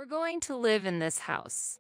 We're going to live in this house.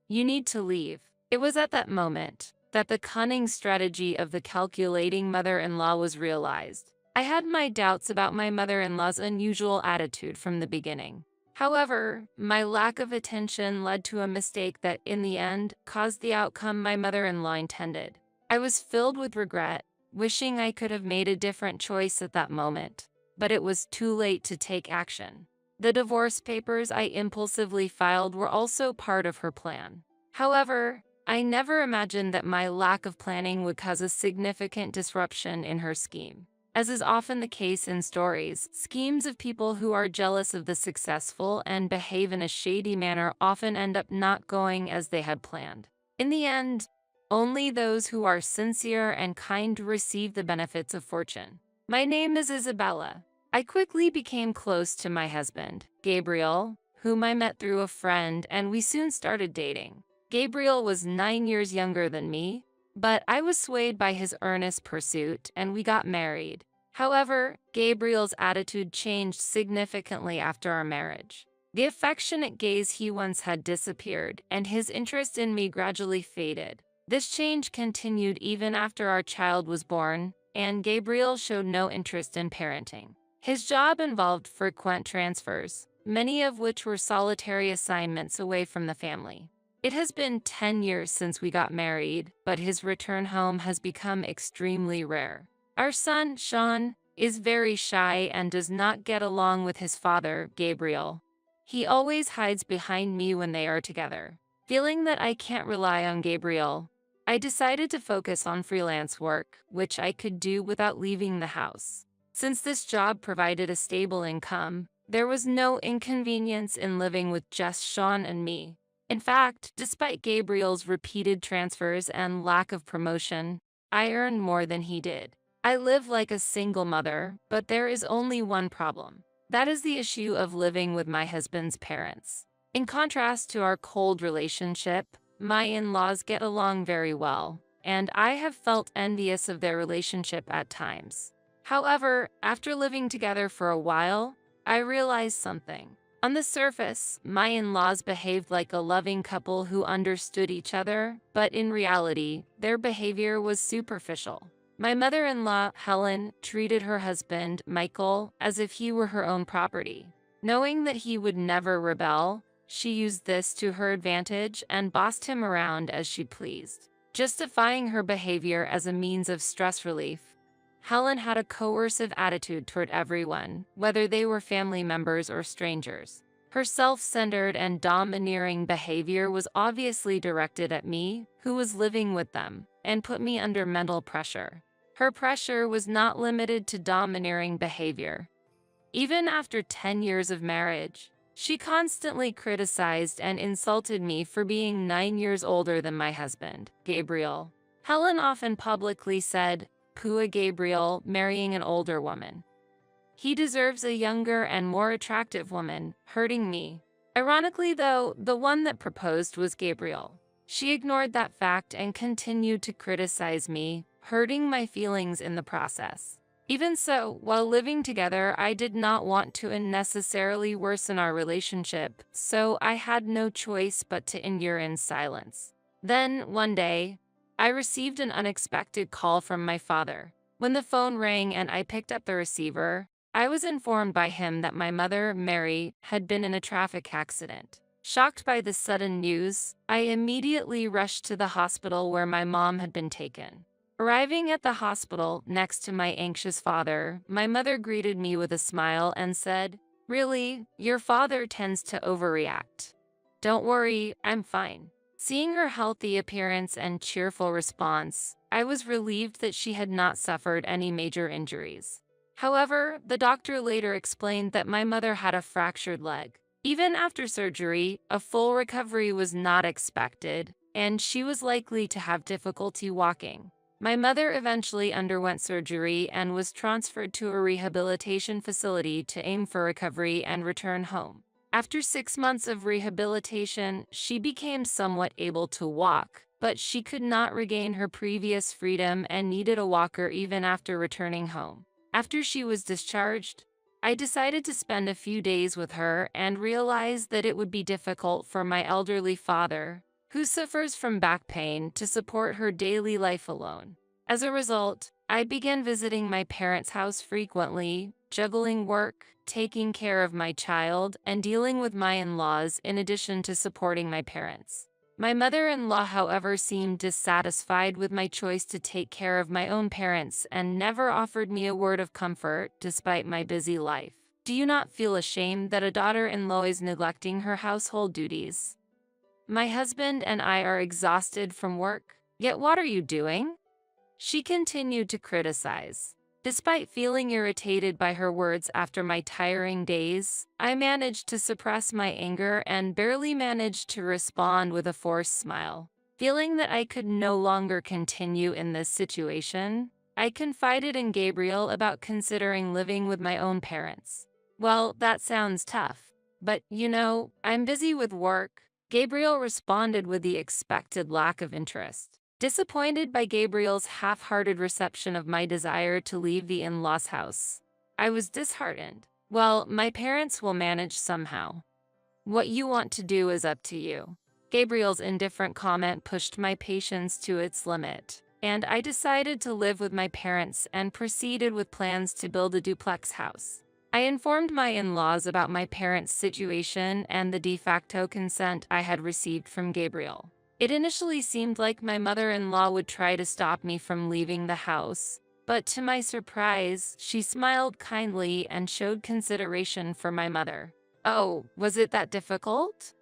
You need to leave. It was at that moment that the cunning strategy of the calculating mother-in-law was realized. I had my doubts about my mother-in-law's unusual attitude from the beginning. However, my lack of attention led to a mistake that, in the end, caused the outcome my mother-in-law intended. I was filled with regret, wishing I could have made a different choice at that moment. But it was too late to take action. The divorce papers I impulsively filed were also part of her plan. However, I never imagined that my lack of planning would cause a significant disruption in her scheme. As is often the case in stories, schemes of people who are jealous of the successful and behave in a shady manner often end up not going as they had planned. In the end, only those who are sincere and kind receive the benefits of fortune. My name is Isabella. I quickly became close to my husband, Gabriel, whom I met through a friend, and we soon started dating. Gabriel was 9 years younger than me, but I was swayed by his earnest pursuit, and we got married. However, Gabriel's attitude changed significantly after our marriage. The affectionate gaze he once had disappeared, and his interest in me gradually faded. This change continued even after our child was born, and Gabriel showed no interest in parenting. His job involved frequent transfers, many of which were solitary assignments away from the family. It has been 10 years since we got married, but his return home has become extremely rare. Our son, Sean, is very shy and does not get along with his father, Gabriel. He always hides behind me when they are together. Feeling that I can't rely on Gabriel, I decided to focus on freelance work, which I could do without leaving the house. Since this job provided a stable income, there was no inconvenience in living with just Sean and me. In fact, despite Gabriel's repeated transfers and lack of promotion, I earned more than he did. I live like a single mother, but there is only one problem. That is the issue of living with my husband's parents. In contrast to our cold relationship, my in-laws get along very well, and I have felt envious of their relationship at times. However, after living together for a while, I realized something. On the surface, my in-laws behaved like a loving couple who understood each other, but in reality, their behavior was superficial. My mother-in-law, Helen, treated her husband, Michael, as if he were her own property. Knowing that he would never rebel, she used this to her advantage and bossed him around as she pleased. Justifying her behavior as a means of stress relief, Helen had a coercive attitude toward everyone, whether they were family members or strangers. Her self-centered and domineering behavior was obviously directed at me, who was living with them, and put me under mental pressure. Her pressure was not limited to domineering behavior. Even after 10 years of marriage, she constantly criticized and insulted me for being 9 years older than my husband, Gabriel. Helen often publicly said, "Poor Gabriel marrying an older woman. He deserves a younger and more attractive woman," hurting me. Ironically though, the one that proposed was Gabriel. She ignored that fact and continued to criticize me, hurting my feelings in the process. Even so, while living together, I did not want to unnecessarily worsen our relationship, so I had no choice but to endure in silence. Then, one day, I received an unexpected call from my father. When the phone rang and I picked up the receiver, I was informed by him that my mother, Mary, had been in a traffic accident. Shocked by this sudden news, I immediately rushed to the hospital where my mom had been taken. Arriving at the hospital next to my anxious father, my mother greeted me with a smile and said, "Really, your father tends to overreact. Don't worry, I'm fine." Seeing her healthy appearance and cheerful response, I was relieved that she had not suffered any major injuries. However, the doctor later explained that my mother had a fractured leg. Even after surgery, a full recovery was not expected, and she was likely to have difficulty walking. My mother eventually underwent surgery and was transferred to a rehabilitation facility to aim for recovery and return home. After 6 months of rehabilitation, she became somewhat able to walk, but she could not regain her previous freedom and needed a walker even after returning home. After she was discharged, I decided to spend a few days with her and realized that it would be difficult for my elderly father, who suffers from back pain, to support her daily life alone. As a result, I began visiting my parents' house frequently, juggling work, taking care of my child, and dealing with my in-laws in addition to supporting my parents. My mother-in-law, however, seemed dissatisfied with my choice to take care of my own parents and never offered me a word of comfort despite my busy life. Do you not feel ashamed that a daughter-in-law is neglecting her household duties? My husband and I are exhausted from work. Yet what are you doing? She continued to criticize. Despite feeling irritated by her words after my tiring days, I managed to suppress my anger and barely managed to respond with a forced smile. Feeling that I could no longer continue in this situation, I confided in Gabriel about considering living with my own parents. Well, that sounds tough. But, I'm busy with work. Gabriel responded with the expected lack of interest. Disappointed by Gabriel's half-hearted reception of my desire to leave the in-laws' house, I was disheartened. Well, my parents will manage somehow. What you want to do is up to you. Gabriel's indifferent comment pushed my patience to its limit, and I decided to live with my parents and proceeded with plans to build a duplex house. I informed my in-laws about my parents' situation and the de facto consent I had received from Gabriel. It initially seemed like my mother-in-law would try to stop me from leaving the house, but to my surprise, she smiled kindly and showed consideration for my mother. Oh, was it that difficult?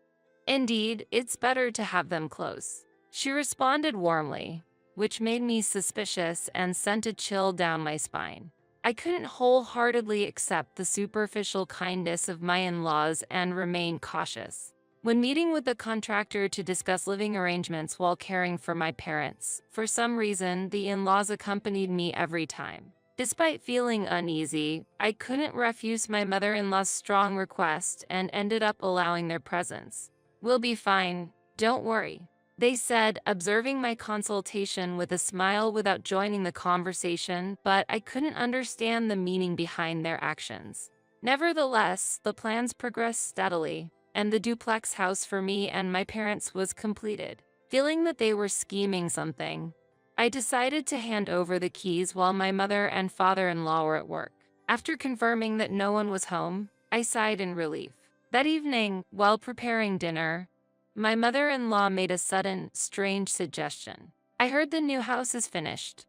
Indeed, it's better to have them close. She responded warmly, which made me suspicious and sent a chill down my spine. I couldn't wholeheartedly accept the superficial kindness of my in-laws and remain cautious. When meeting with the contractor to discuss living arrangements while caring for my parents, for some reason, the in-laws accompanied me every time. Despite feeling uneasy, I couldn't refuse my mother-in-law's strong request and ended up allowing their presence. "We'll be fine, don't worry," they said, observing my consultation with a smile without joining the conversation, but I couldn't understand the meaning behind their actions. Nevertheless, the plans progressed steadily, and the duplex house for me and my parents was completed. Feeling that they were scheming something, I decided to hand over the keys while my mother and father-in-law were at work. After confirming that no one was home, I sighed in relief. That evening, while preparing dinner, my mother-in-law made a sudden, strange suggestion. "I heard the new house is finished.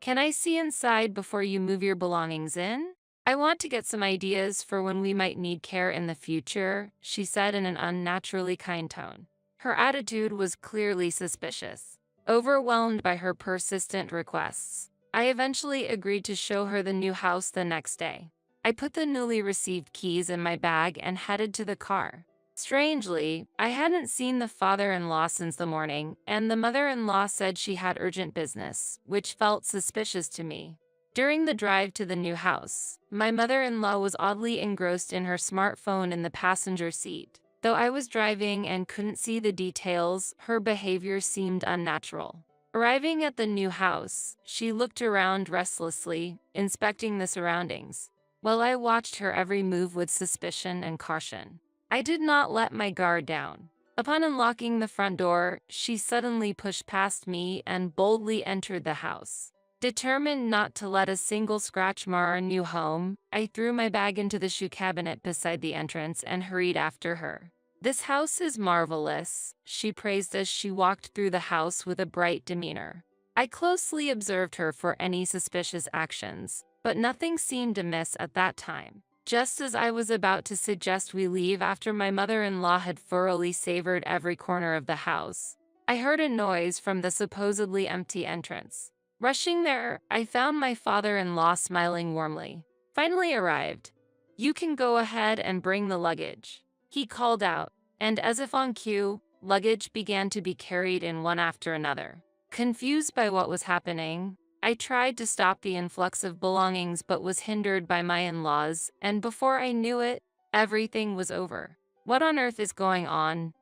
Can I see inside before you move your belongings in? I want to get some ideas for when we might need care in the future," she said in an unnaturally kind tone. Her attitude was clearly suspicious. Overwhelmed by her persistent requests, I eventually agreed to show her the new house the next day. I put the newly received keys in my bag and headed to the car. Strangely, I hadn't seen the father-in-law since the morning, and the mother-in-law said she had urgent business, which felt suspicious to me. During the drive to the new house, my mother-in-law was oddly engrossed in her smartphone in the passenger seat. Though I was driving and couldn't see the details, her behavior seemed unnatural. Arriving at the new house, she looked around restlessly, inspecting the surroundings, while I watched her every move with suspicion and caution. I did not let my guard down. Upon unlocking the front door, she suddenly pushed past me and boldly entered the house. Determined not to let a single scratch mar our new home, I threw my bag into the shoe cabinet beside the entrance and hurried after her. "This house is marvelous," she praised as she walked through the house with a bright demeanor. I closely observed her for any suspicious actions, but nothing seemed amiss at that time. Just as I was about to suggest we leave after my mother-in-law had thoroughly savored every corner of the house, I heard a noise from the supposedly empty entrance. Rushing there, I found my father-in-law smiling warmly. "Finally arrived. You can go ahead and bring the luggage," he called out, and as if on cue, luggage began to be carried in one after another. Confused by what was happening, I tried to stop the influx of belongings but was hindered by my in-laws, and before I knew it, everything was over. "What on earth is going on?"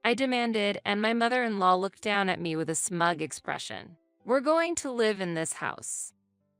I demanded, and my mother-in-law looked down at me with a smug expression. "We're going to live in this house.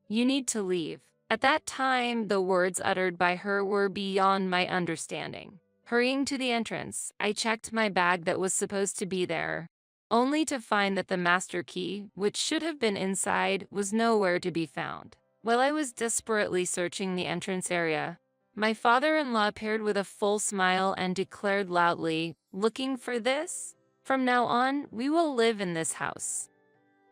You need to leave." At that time, the words uttered by her were beyond my understanding. Hurrying to the entrance, I checked my bag that was supposed to be there, only to find that the master key, which should have been inside, was nowhere to be found. While I was desperately searching the entrance area, my father-in-law appeared with a full smile and declared loudly, "Looking for this? From now on, we will live in this house.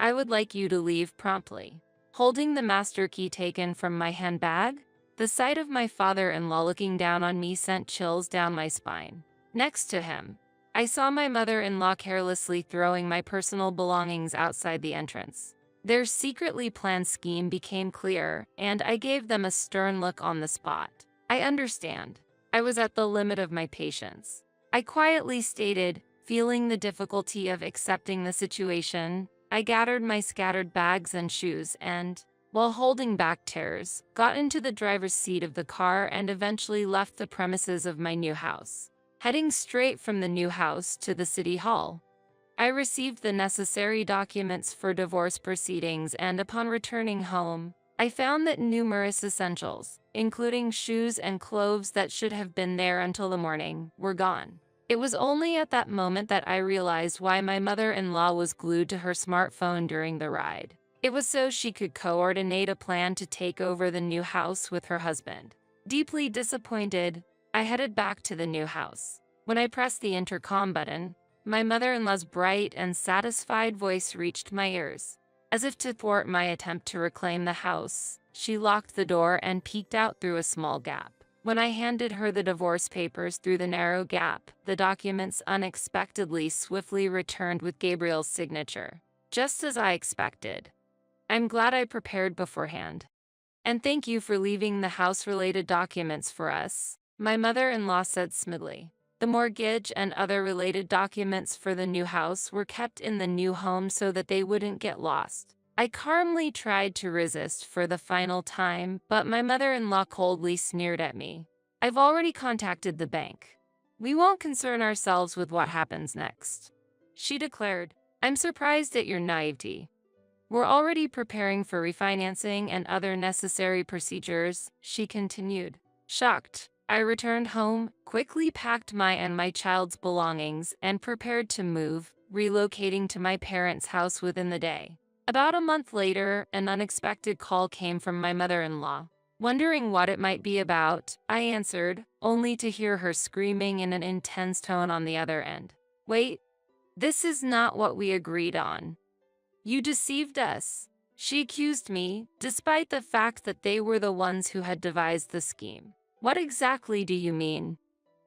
I would like you to leave promptly." Holding the master key taken from my handbag, the sight of my father-in-law looking down on me sent chills down my spine. Next to him, I saw my mother-in-law carelessly throwing my personal belongings outside the entrance. Their secretly planned scheme became clear, and I gave them a stern look on the spot. "I understand." I was at the limit of my patience. I quietly stated, feeling the difficulty of accepting the situation. I gathered my scattered bags and shoes and, while holding back tears, got into the driver's seat of the car and eventually left the premises of my new house. Heading straight from the new house to the city hall, I received the necessary documents for divorce proceedings, and upon returning home, I found that numerous essentials, including shoes and clothes that should have been there until the morning, were gone. It was only at that moment that I realized why my mother-in-law was glued to her smartphone during the ride. It was so she could coordinate a plan to take over the new house with her husband. Deeply disappointed, I headed back to the new house. When I pressed the intercom button, my mother-in-law's bright and satisfied voice reached my ears. As if to thwart my attempt to reclaim the house, she locked the door and peeked out through a small gap. When I handed her the divorce papers through the narrow gap, the documents unexpectedly swiftly returned with Gabriel's signature. Just as I expected. "I'm glad I prepared beforehand. And thank you for leaving the house-related documents for us," my mother-in-law said smoothly. The mortgage and other related documents for the new house were kept in the new home so that they wouldn't get lost. I calmly tried to resist for the final time, but my mother-in-law coldly sneered at me. "I've already contacted the bank. We won't concern ourselves with what happens next," she declared. "I'm surprised at your naivety. We're already preparing for refinancing and other necessary procedures," she continued. Shocked, I returned home, quickly packed my and my child's belongings, and prepared to move, relocating to my parents' house within the day. About a month later, an unexpected call came from my mother-in-law. Wondering what it might be about, I answered, only to hear her screaming in an intense tone on the other end. "Wait, this is not what we agreed on. You deceived us," she accused me, despite the fact that they were the ones who had devised the scheme. "What exactly do you mean?"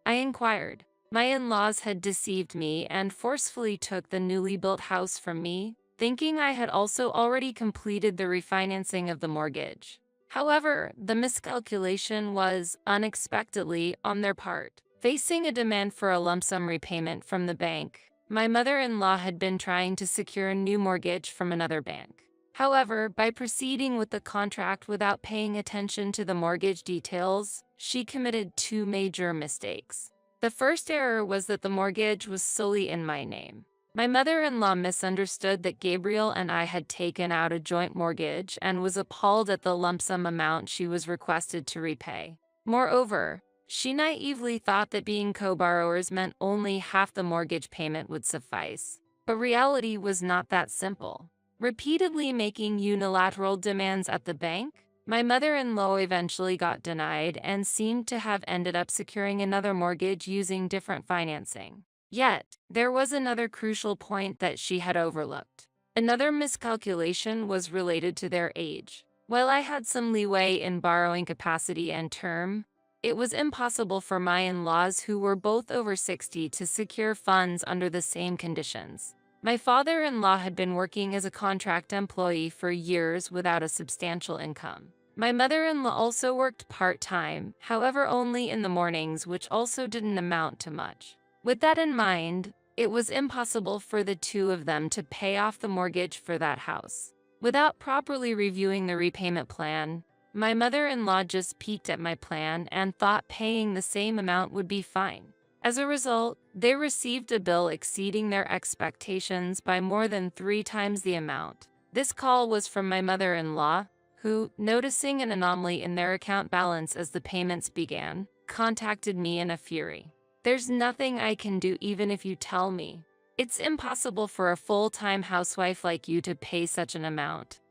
I inquired. My in-laws had deceived me and forcefully took the newly built house from me, thinking I had also already completed the refinancing of the mortgage. However, the miscalculation was, unexpectedly, on their part. Facing a demand for a lump sum repayment from the bank, my mother-in-law had been trying to secure a new mortgage from another bank. However, by proceeding with the contract without paying attention to the mortgage details, she committed two major mistakes. The first error was that the mortgage was solely in my name. My mother-in-law misunderstood that Gabriel and I had taken out a joint mortgage and was appalled at the lump sum amount she was requested to repay. Moreover, she naively thought that being co-borrowers meant only half the mortgage payment would suffice. But reality was not that simple. Repeatedly making unilateral demands at the bank, my mother-in-law eventually got denied and seemed to have ended up securing another mortgage using different financing. Yet, there was another crucial point that she had overlooked. Another miscalculation was related to their age. While I had some leeway in borrowing capacity and term, it was impossible for my in-laws, who were both over 60, to secure funds under the same conditions. My father-in-law had been working as a contract employee for years without a substantial income. My mother-in-law also worked part-time, however only in the mornings, which also didn't amount to much. With that in mind, it was impossible for the two of them to pay off the mortgage for that house. Without properly reviewing the repayment plan, my mother-in-law just peeked at my plan and thought paying the same amount would be fine. As a result, they received a bill exceeding their expectations by more than 3 times the amount. This call was from my mother-in-law, who, noticing an anomaly in their account balance as the payments began, contacted me in a fury. "There's nothing I can do even if you tell me. It's impossible for a full-time housewife like you to pay such an amount.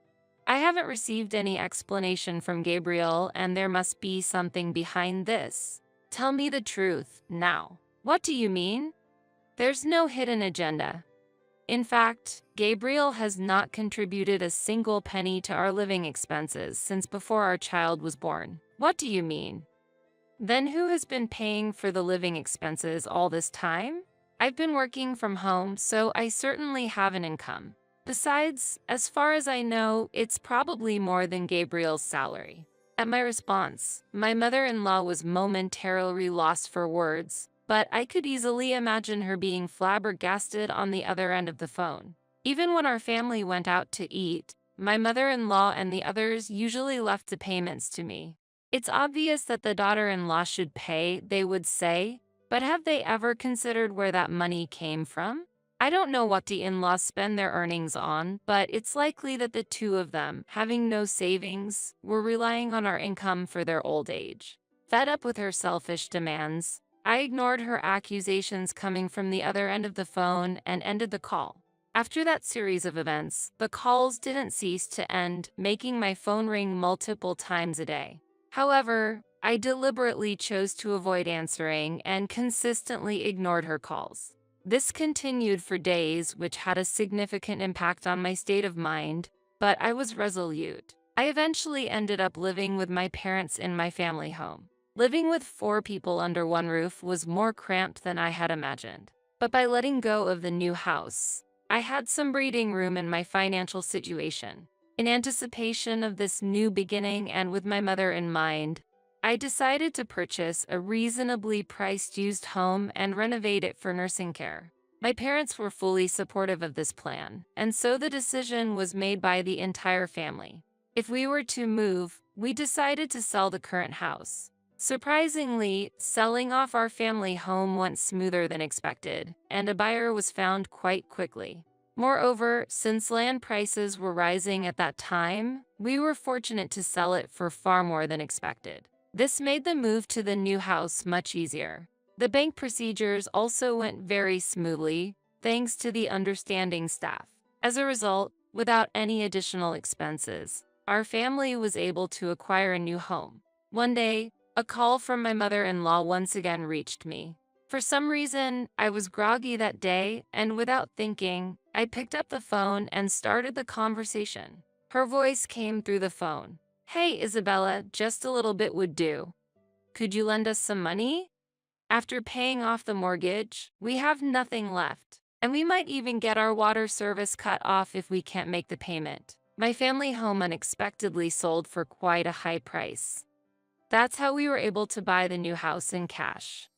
I haven't received any explanation from Gabriel, and there must be something behind this. Tell me the truth, now." "What do you mean?" "There's no hidden agenda. In fact, Gabriel has not contributed a single penny to our living expenses since before our child was born." "What do you mean? Then who has been paying for the living expenses all this time?" "I've been working from home, so I certainly have an income. Besides, as far as I know, it's probably more than Gabriel's salary." At my response, my mother-in-law was momentarily lost for words, but I could easily imagine her being flabbergasted on the other end of the phone. Even when our family went out to eat, my mother-in-law and the others usually left the payments to me. "It's obvious that the daughter-in-law should pay," they would say, "but have they ever considered where that money came from? I don't know what the in-laws spend their earnings on, but it's likely that the two of them, having no savings, were relying on our income for their old age." Fed up with her selfish demands, I ignored her accusations coming from the other end of the phone and ended the call. After that series of events, the calls didn't cease to end, making my phone ring multiple times a day. However, I deliberately chose to avoid answering and consistently ignored her calls. This continued for days, which had a significant impact on my state of mind, but I was resolute. I eventually ended up living with my parents in my family home. Living with 4 people under one roof was more cramped than I had imagined. But by letting go of the new house, I had some breathing room in my financial situation. In anticipation of this new beginning and with my mother in mind, I decided to purchase a reasonably priced used home and renovate it for nursing care. My parents were fully supportive of this plan, and so the decision was made by the entire family. If we were to move, we decided to sell the current house. Surprisingly, selling off our family home went smoother than expected, and a buyer was found quite quickly. Moreover, since land prices were rising at that time, we were fortunate to sell it for far more than expected. This made the move to the new house much easier. The bank procedures also went very smoothly, thanks to the understanding staff. As a result, without any additional expenses, our family was able to acquire a new home. One day, a call from my mother-in-law once again reached me. For some reason, I was groggy that day, and without thinking, I picked up the phone and started the conversation. Her voice came through the phone. "Hey, Isabella, just a little bit would do. Could you lend us some money? After paying off the mortgage, we have nothing left, and we might even get our water service cut off if we can't make the payment." My family home unexpectedly sold for quite a high price. That's how we were able to buy the new house in cash.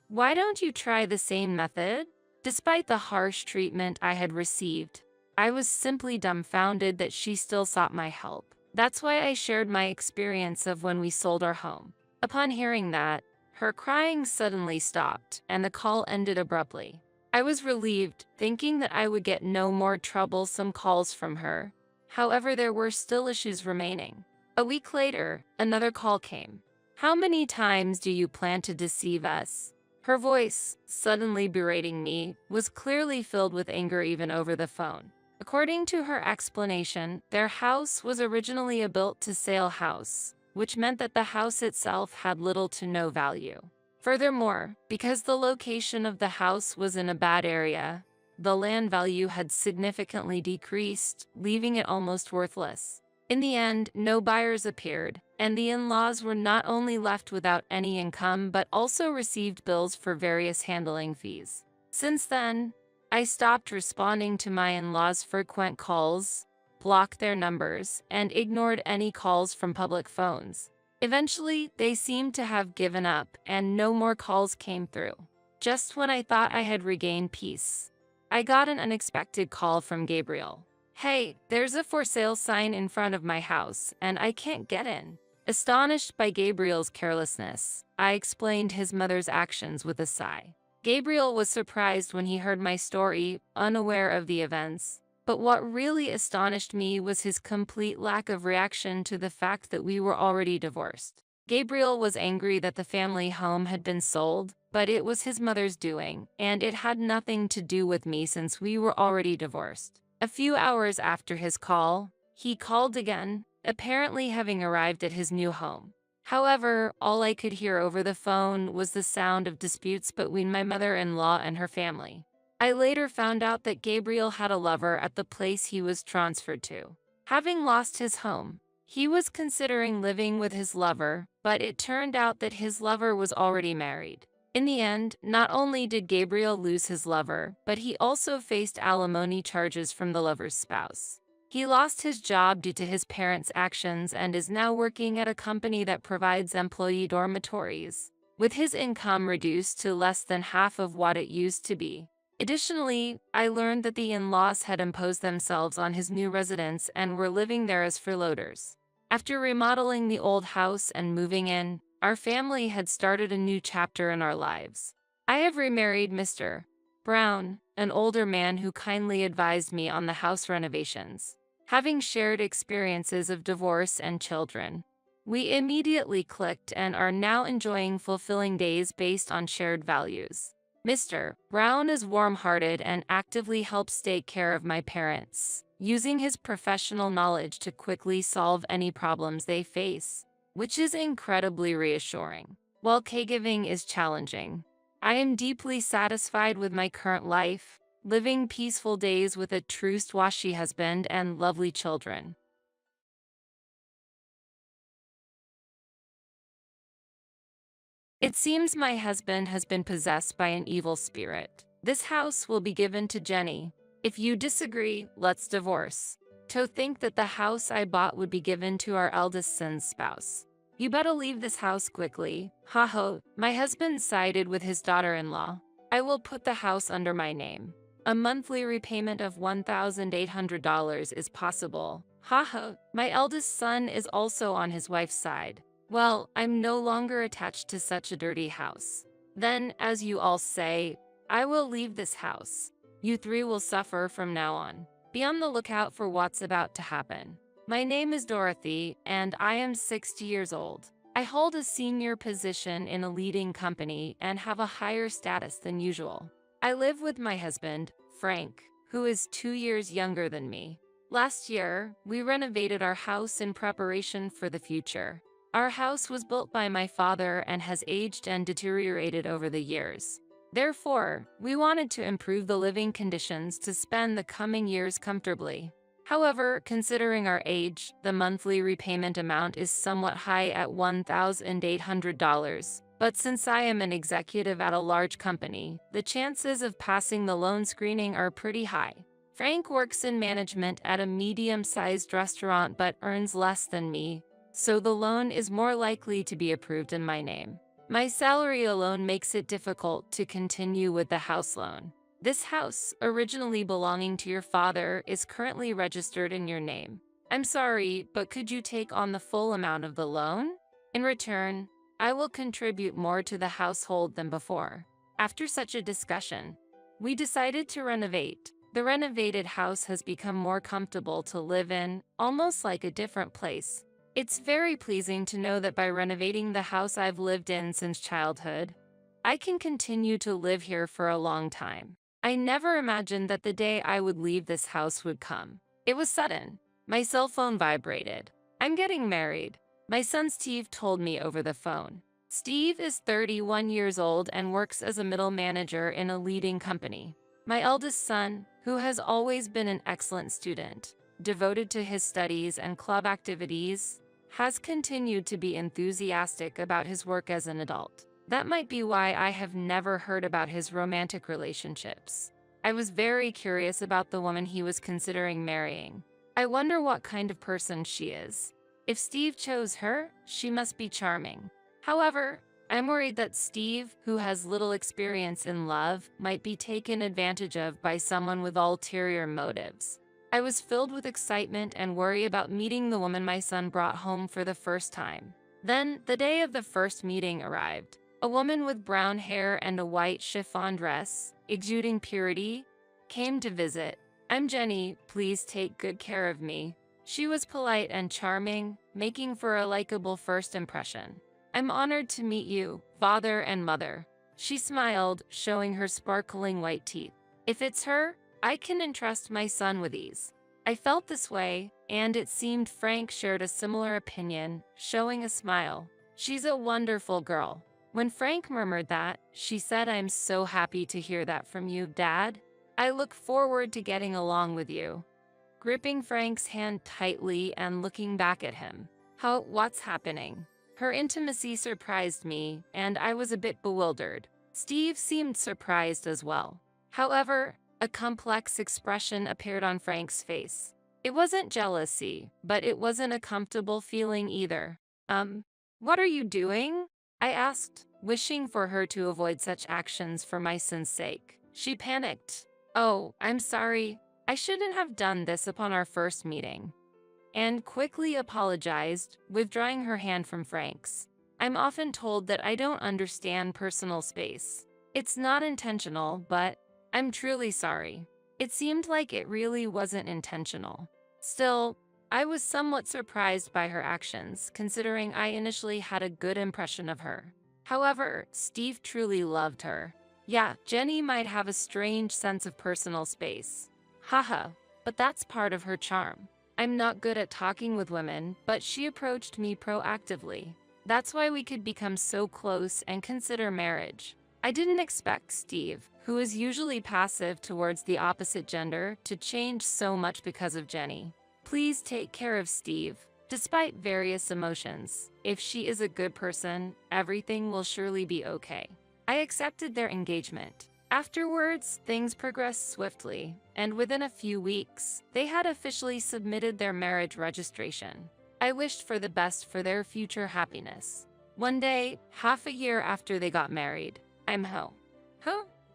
Why don't you try the same method? Despite the harsh treatment I had received, I was simply dumbfounded that she still sought my help. That's why I shared my experience of when we sold our home. Upon hearing that, her crying suddenly stopped, and the call ended abruptly. I was relieved, thinking that I would get no more troublesome calls from her. However, there were still issues remaining. A week later, another call came. "How many times do you plan to deceive us?" Her voice, suddenly berating me, was clearly filled with anger even over the phone. According to her explanation, their house was originally a built-to-sale house, which meant that the house itself had little to no value. Furthermore, because the location of the house was in a bad area, the land value had significantly decreased, leaving it almost worthless. In the end, no buyers appeared, and the in-laws were not only left without any income but also received bills for various handling fees. Since then, I stopped responding to my in-laws' frequent calls, blocked their numbers, and ignored any calls from public phones. Eventually, they seemed to have given up, and no more calls came through. Just when I thought I had regained peace, I got an unexpected call from Gabriel. "Hey, there's a for sale sign in front of my house, and I can't get in." Astonished by Gabriel's carelessness, I explained his mother's actions with a sigh. Gabriel was surprised when he heard my story, unaware of the events. But what really astonished me was his complete lack of reaction to the fact that we were already divorced. Gabriel was angry that the family home had been sold, but it was his mother's doing, and it had nothing to do with me since we were already divorced. A few hours after his call, he called again, apparently having arrived at his new home. However, all I could hear over the phone was the sound of disputes between my mother-in-law and her family. I later found out that Gabriel had a lover at the place he was transferred to. Having lost his home, he was considering living with his lover, but it turned out that his lover was already married. In the end, not only did Gabriel lose his lover, but he also faced alimony charges from the lover's spouse. He lost his job due to his parents' actions and is now working at a company that provides employee dormitories, with his income reduced to less than half of what it used to be. Additionally, I learned that the in-laws had imposed themselves on his new residence and were living there as freeloaders. After remodeling the old house and moving in, our family had started a new chapter in our lives. I have remarried Mr. Brown, an older man who kindly advised me on the house renovations. Having shared experiences of divorce and children, we immediately clicked and are now enjoying fulfilling days based on shared values. Mr. Brown is warm-hearted and actively helps take care of my parents, using his professional knowledge to quickly solve any problems they face, which is incredibly reassuring. While caregiving is challenging, I am deeply satisfied with my current life, living peaceful days with a trustworthy husband and lovely children. It seems my husband has been possessed by an evil spirit. This house will be given to Jenny. If you disagree, let's divorce. To think that the house I bought would be given to our eldest son's spouse. You better leave this house quickly. Ha. My husband sided with his daughter-in-law. I will put the house under my name. A monthly repayment of $1,800 is possible. Ha. My eldest son is also on his wife's side. Well, I'm no longer attached to such a dirty house. Then, as you all say, I will leave this house. You three will suffer from now on. Be on the lookout for what's about to happen. My name is Dorothy, and I am 60 years old. I hold a senior position in a leading company and have a higher status than usual. I live with my husband, Frank, who is 2 years younger than me. Last year, we renovated our house in preparation for the future. Our house was built by my father and has aged and deteriorated over the years. Therefore, we wanted to improve the living conditions to spend the coming years comfortably. However, considering our age, the monthly repayment amount is somewhat high at $1,800. But since I am an executive at a large company, the chances of passing the loan screening are pretty high. Frank works in management at a medium-sized restaurant but earns less than me, so the loan is more likely to be approved in my name. My salary alone makes it difficult to continue with the house loan. This house, originally belonging to your father, is currently registered in your name. I'm sorry, but could you take on the full amount of the loan? In return, I will contribute more to the household than before. After such a discussion, we decided to renovate. The renovated house has become more comfortable to live in, almost like a different place. It's very pleasing to know that by renovating the house I've lived in since childhood, I can continue to live here for a long time. I never imagined that the day I would leave this house would come. It was sudden. My cell phone vibrated. I'm getting married. My son Steve told me over the phone. Steve is 31 years old and works as a middle manager in a leading company. My eldest son, who has always been an excellent student, devoted to his studies and club activities, has continued to be enthusiastic about his work as an adult. That might be why I have never heard about his romantic relationships. I was very curious about the woman he was considering marrying. I wonder what kind of person she is. If Steve chose her, she must be charming. However, I'm worried that Steve, who has little experience in love, might be taken advantage of by someone with ulterior motives. I was filled with excitement and worry about meeting the woman my son brought home for the first time. Then, the day of the first meeting arrived. A woman with brown hair and a white chiffon dress, exuding purity, came to visit. I'm Jenny, please take good care of me. She was polite and charming, making for a likable first impression. I'm honored to meet you, father and mother. She smiled, showing her sparkling white teeth. If it's her, I can entrust my son with ease. I felt this way, and it seemed Frank shared a similar opinion, showing a smile. She's a wonderful girl. When Frank murmured that, she said, I'm so happy to hear that from you, Dad. I look forward to getting along with you. Gripping Frank's hand tightly and looking back at him. What's happening? Her intimacy surprised me, and I was a bit bewildered. Steve seemed surprised as well. However, a complex expression appeared on Frank's face. It wasn't jealousy, but it wasn't a comfortable feeling either. What are you doing? I asked, wishing for her to avoid such actions for my son's sake. She panicked. Oh, I'm sorry. I shouldn't have done this upon our first meeting. And quickly apologized, withdrawing her hand from Frank's. I'm often told that I don't understand personal space. It's not intentional, but I'm truly sorry. It seemed like it really wasn't intentional. Still, I was somewhat surprised by her actions, considering I initially had a good impression of her. However, Steve truly loved her. Yeah, Jenny might have a strange sense of personal space. Haha, but that's part of her charm. I'm not good at talking with women, but she approached me proactively. That's why we could become so close and consider marriage. I didn't expect Steve, who is usually passive towards the opposite gender, to change so much because of Jenny. Please take care of Steve. Despite various emotions, if she is a good person, everything will surely be okay. I accepted their engagement. Afterwards, things progressed swiftly, and within a few weeks, they had officially submitted their marriage registration. I wished for the best for their future happiness. One day, half a year after they got married, I'm home.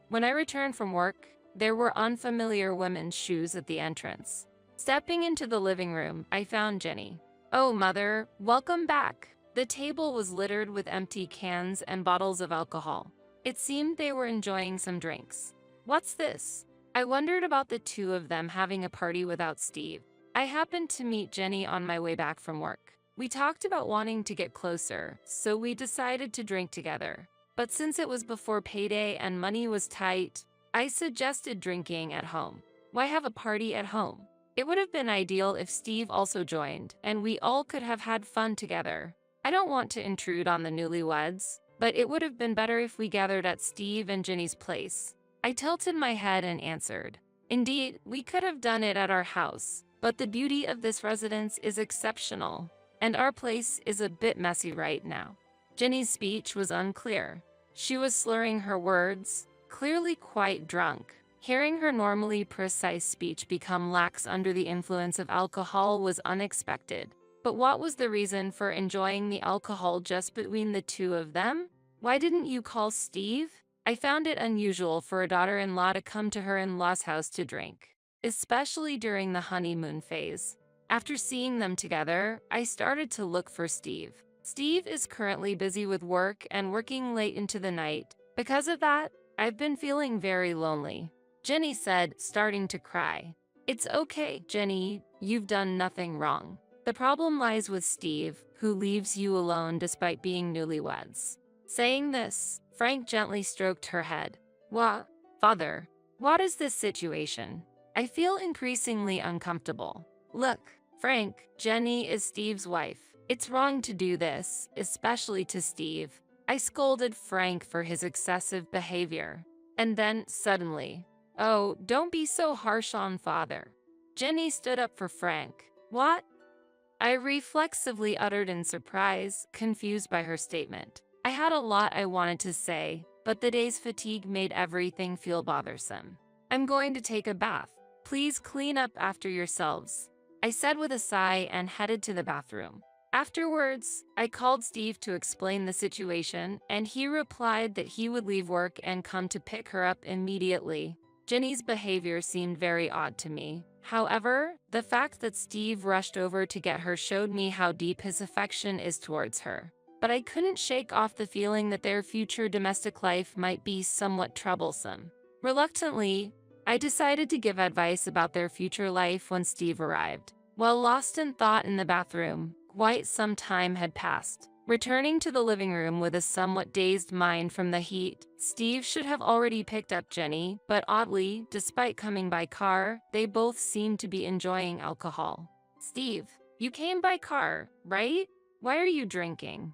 When I returned from work, there were unfamiliar women's shoes at the entrance. Stepping into the living room, I found Jenny. Oh, Mother, welcome back. The table was littered with empty cans and bottles of alcohol. It seemed they were enjoying some drinks. What's this? I wondered about the two of them having a party without Steve. I happened to meet Jenny on my way back from work. We talked about wanting to get closer, so we decided to drink together. But since it was before payday and money was tight, I suggested drinking at home. Why have a party at home? It would have been ideal if Steve also joined, and we all could have had fun together. I don't want to intrude on the newlyweds, but it would have been better if we gathered at Steve and Jenny's place. I tilted my head and answered, Indeed, we could have done it at our house, but the beauty of this residence is exceptional, and our place is a bit messy right now. Jenny's speech was unclear. She was slurring her words, clearly quite drunk. Hearing her normally precise speech become lax under the influence of alcohol was unexpected. But what was the reason for enjoying the alcohol just between the two of them? Why didn't you call Steve? I found it unusual for a daughter-in-law to come to her in-law's house to drink, especially during the honeymoon phase. After seeing them together, I started to look for Steve. Steve is currently busy with work and working late into the night. Because of that, I've been feeling very lonely. Jenny said, starting to cry. It's okay, Jenny, you've done nothing wrong. The problem lies with Steve, who leaves you alone despite being newlyweds. Saying this, Frank gently stroked her head. Father, what is this situation? I feel increasingly uncomfortable. Look, Frank, Jenny is Steve's wife. It's wrong to do this, especially to Steve. I scolded Frank for his excessive behavior. And then, suddenly, oh, don't be so harsh on father. Jenny stood up for Frank. What? I reflexively uttered in surprise, confused by her statement. I had a lot I wanted to say, but the day's fatigue made everything feel bothersome. I'm going to take a bath. Please clean up after yourselves, I said with a sigh and headed to the bathroom. Afterwards, I called Steve to explain the situation, and he replied that he would leave work and come to pick her up immediately. Jenny's behavior seemed very odd to me. However, the fact that Steve rushed over to get her showed me how deep his affection is towards her. But I couldn't shake off the feeling that their future domestic life might be somewhat troublesome. Reluctantly, I decided to give advice about their future life when Steve arrived. While lost in thought in the bathroom, quite some time had passed. Returning to the living room with a somewhat dazed mind from the heat, Steve should have already picked up Jenny, but oddly, despite coming by car, they both seemed to be enjoying alcohol. "Steve, you came by car, right? Why are you drinking?"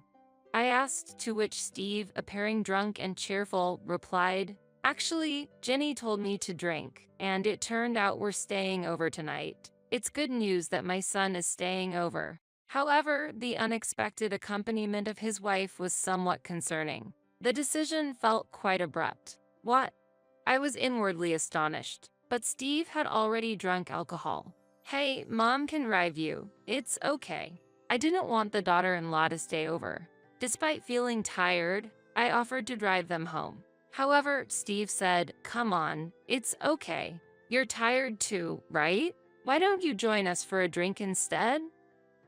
I asked, to which Steve, appearing drunk and cheerful, replied, "Actually, Jenny told me to drink, and it turned out we're staying over tonight. It's good news that my son is staying over." However, the unexpected accompaniment of his wife was somewhat concerning. The decision felt quite abrupt. "What?" I was inwardly astonished, but Steve had already drunk alcohol. "Hey, Mom can drive you. It's okay." I didn't want the daughter-in-law to stay over. Despite feeling tired, I offered to drive them home. However, Steve said, "Come on, it's okay. You're tired too, right? Why don't you join us for a drink instead?"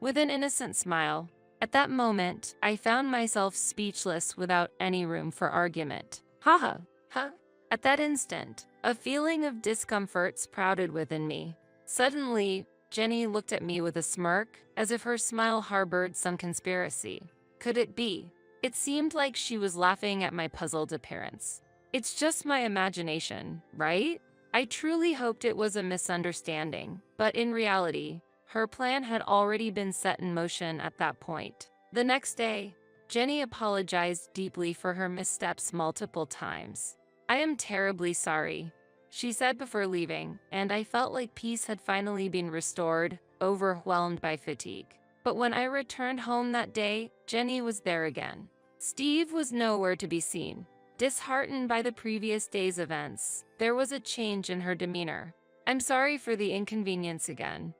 With an innocent smile. At that moment, I found myself speechless without any room for argument. Haha, huh? At that instant, a feeling of discomfort sprouted within me. Suddenly, Jenny looked at me with a smirk, as if her smile harbored some conspiracy. Could it be? It seemed like she was laughing at my puzzled appearance. "It's just my imagination, right?" I truly hoped it was a misunderstanding, but in reality, her plan had already been set in motion at that point. The next day, Jenny apologized deeply for her missteps multiple times. "I am terribly sorry," she said before leaving, and I felt like peace had finally been restored, overwhelmed by fatigue. But when I returned home that day, Jenny was there again. Steve was nowhere to be seen. Disheartened by the previous day's events, there was a change in her demeanor. "I'm sorry for the inconvenience again,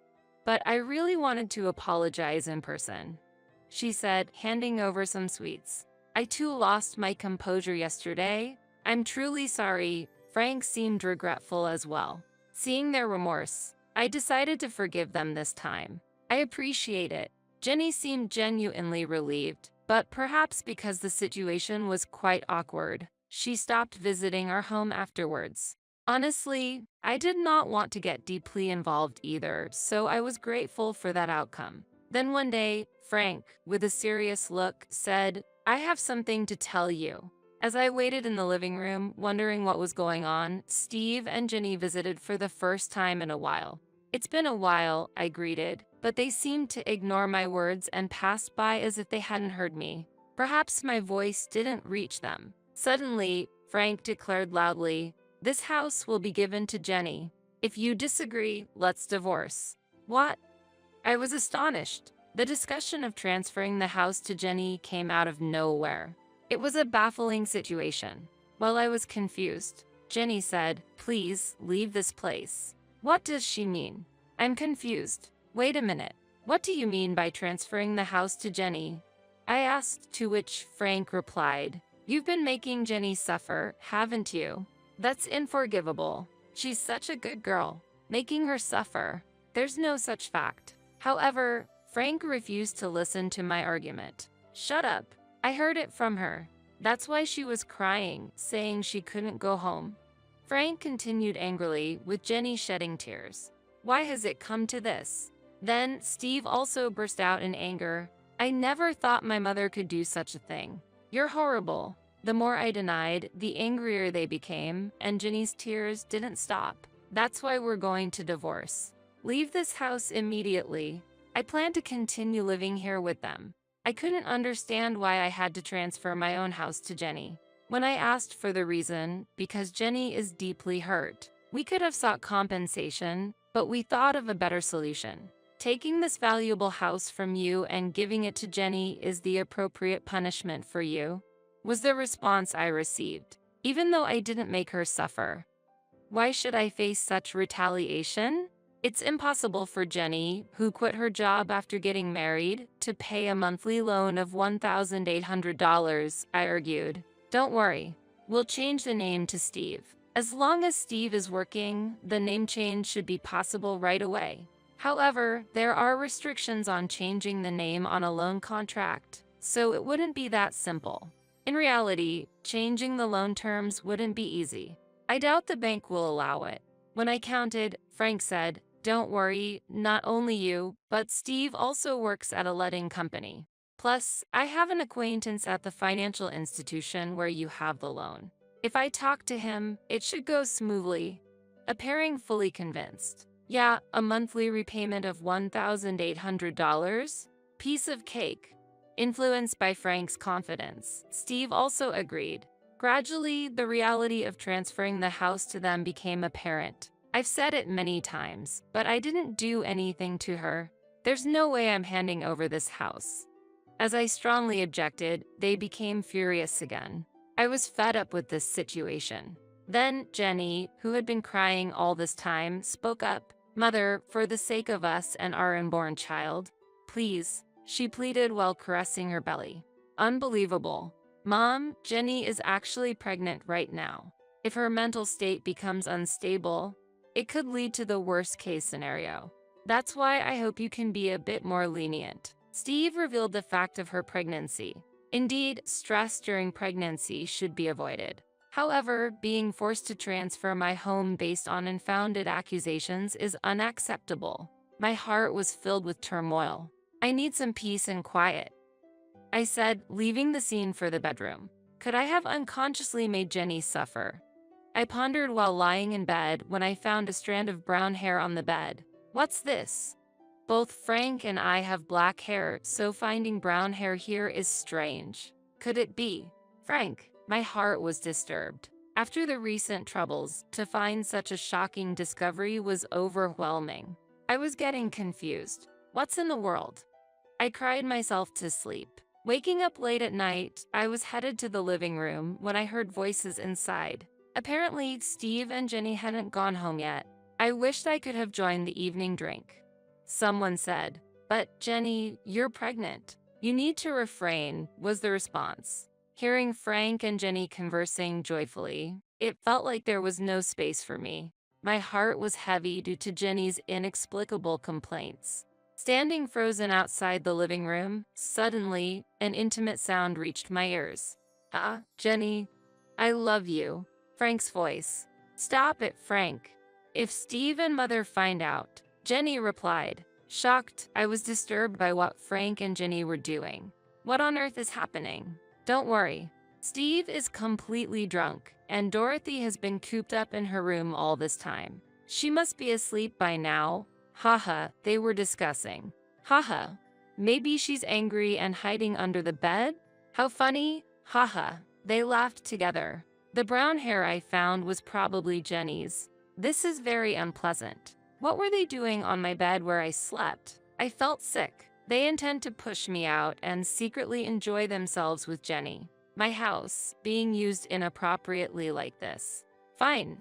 but I really wanted to apologize in person," she said, handing over some sweets. "I too lost my composure yesterday. I'm truly sorry." Frank seemed regretful as well. Seeing their remorse, I decided to forgive them this time. "I appreciate it." Jenny seemed genuinely relieved, but perhaps because the situation was quite awkward, she stopped visiting our home afterwards. Honestly, I did not want to get deeply involved either, so I was grateful for that outcome. Then one day, Frank, with a serious look, said, "I have something to tell you." As I waited in the living room, wondering what was going on, Steve and Jenny visited for the first time in a while. "It's been a while," I greeted, but they seemed to ignore my words and passed by as if they hadn't heard me. Perhaps my voice didn't reach them. Suddenly, Frank declared loudly, "This house will be given to Jenny. If you disagree, let's divorce." "What?" I was astonished. The discussion of transferring the house to Jenny came out of nowhere. It was a baffling situation. While I was confused, Jenny said, "Please, leave this place." What does she mean? I'm confused. Wait a minute. What do you mean by transferring the house to Jenny? I asked, to which Frank replied, "You've been making Jenny suffer, haven't you? That's unforgivable. She's such a good girl. Making her suffer. There's no such fact." However, Frank refused to listen to my argument. "Shut up. I heard it from her. That's why she was crying, saying she couldn't go home." Frank continued angrily, with Jenny shedding tears. "Why has it come to this?" Then Steve also burst out in anger. "I never thought my mother could do such a thing. You're horrible." The more I denied, the angrier they became, and Jenny's tears didn't stop. "That's why we're going to divorce. Leave this house immediately." I plan to continue living here with them. I couldn't understand why I had to transfer my own house to Jenny. When I asked for the reason, because Jenny is deeply hurt. We could have sought compensation, but we thought of a better solution. Taking this valuable house from you and giving it to Jenny is the appropriate punishment for you, was the response I received, even though I didn't make her suffer. Why should I face such retaliation? It's impossible for Jenny, who quit her job after getting married, to pay a monthly loan of $1,800, I argued. "Don't worry, we'll change the name to Steve. As long as Steve is working, the name change should be possible right away." However, there are restrictions on changing the name on a loan contract, so it wouldn't be that simple. In reality, changing the loan terms wouldn't be easy. I doubt the bank will allow it. When I counted, Frank said, "Don't worry, not only you, but Steve also works at a letting company. Plus, I have an acquaintance at the financial institution where you have the loan. If I talk to him, it should go smoothly." Appearing fully convinced. "Yeah, a monthly repayment of $1,800? Piece of cake." Influenced by Frank's confidence, Steve also agreed. Gradually, the reality of transferring the house to them became apparent. "I've said it many times, but I didn't do anything to her. There's no way I'm handing over this house." As I strongly objected, they became furious again. I was fed up with this situation. Then Jenny, who had been crying all this time, spoke up. "Mother, for the sake of us and our unborn child, please," she pleaded while caressing her belly. Unbelievable. "Mom, Jenny is actually pregnant right now. If her mental state becomes unstable, it could lead to the worst-case scenario. That's why I hope you can be a bit more lenient." Steve revealed the fact of her pregnancy. Indeed, stress during pregnancy should be avoided. However, being forced to transfer my home based on unfounded accusations is unacceptable. My heart was filled with turmoil. "I need some peace and quiet," I said, leaving the scene for the bedroom. Could I have unconsciously made Jenny suffer? I pondered while lying in bed when I found a strand of brown hair on the bed. "What's this?" Both Frank and I have black hair, so finding brown hair here is strange. Could it be Frank? My heart was disturbed. After the recent troubles, to find such a shocking discovery was overwhelming. I was getting confused. What's in the world? I cried myself to sleep. Waking up late at night, I was headed to the living room when I heard voices inside. Apparently, Steve and Jenny hadn't gone home yet. I wished I could have joined the evening drink. Someone said, "But Jenny, you're pregnant. You need to refrain," was the response. Hearing Frank and Jenny conversing joyfully, it felt like there was no space for me. My heart was heavy due to Jenny's inexplicable complaints. Standing frozen outside the living room, suddenly, an intimate sound reached my ears. "Ah, Jenny, I love you." Frank's voice. "Stop it, Frank. If Steve and Mother find out," Jenny replied. Shocked, I was disturbed by what Frank and Jenny were doing. "What on earth is happening?" "Don't worry. Steve is completely drunk, and Dorothy has been cooped up in her room all this time. She must be asleep by now." Haha, they were discussing. Haha, maybe she's angry and hiding under the bed? How funny. Haha, they laughed together. The brown hair I found was probably Jenny's. This is very unpleasant. What were they doing on my bed where I slept? I felt sick. They intend to push me out and secretly enjoy themselves with Jenny. My house being used inappropriately like this. Fine.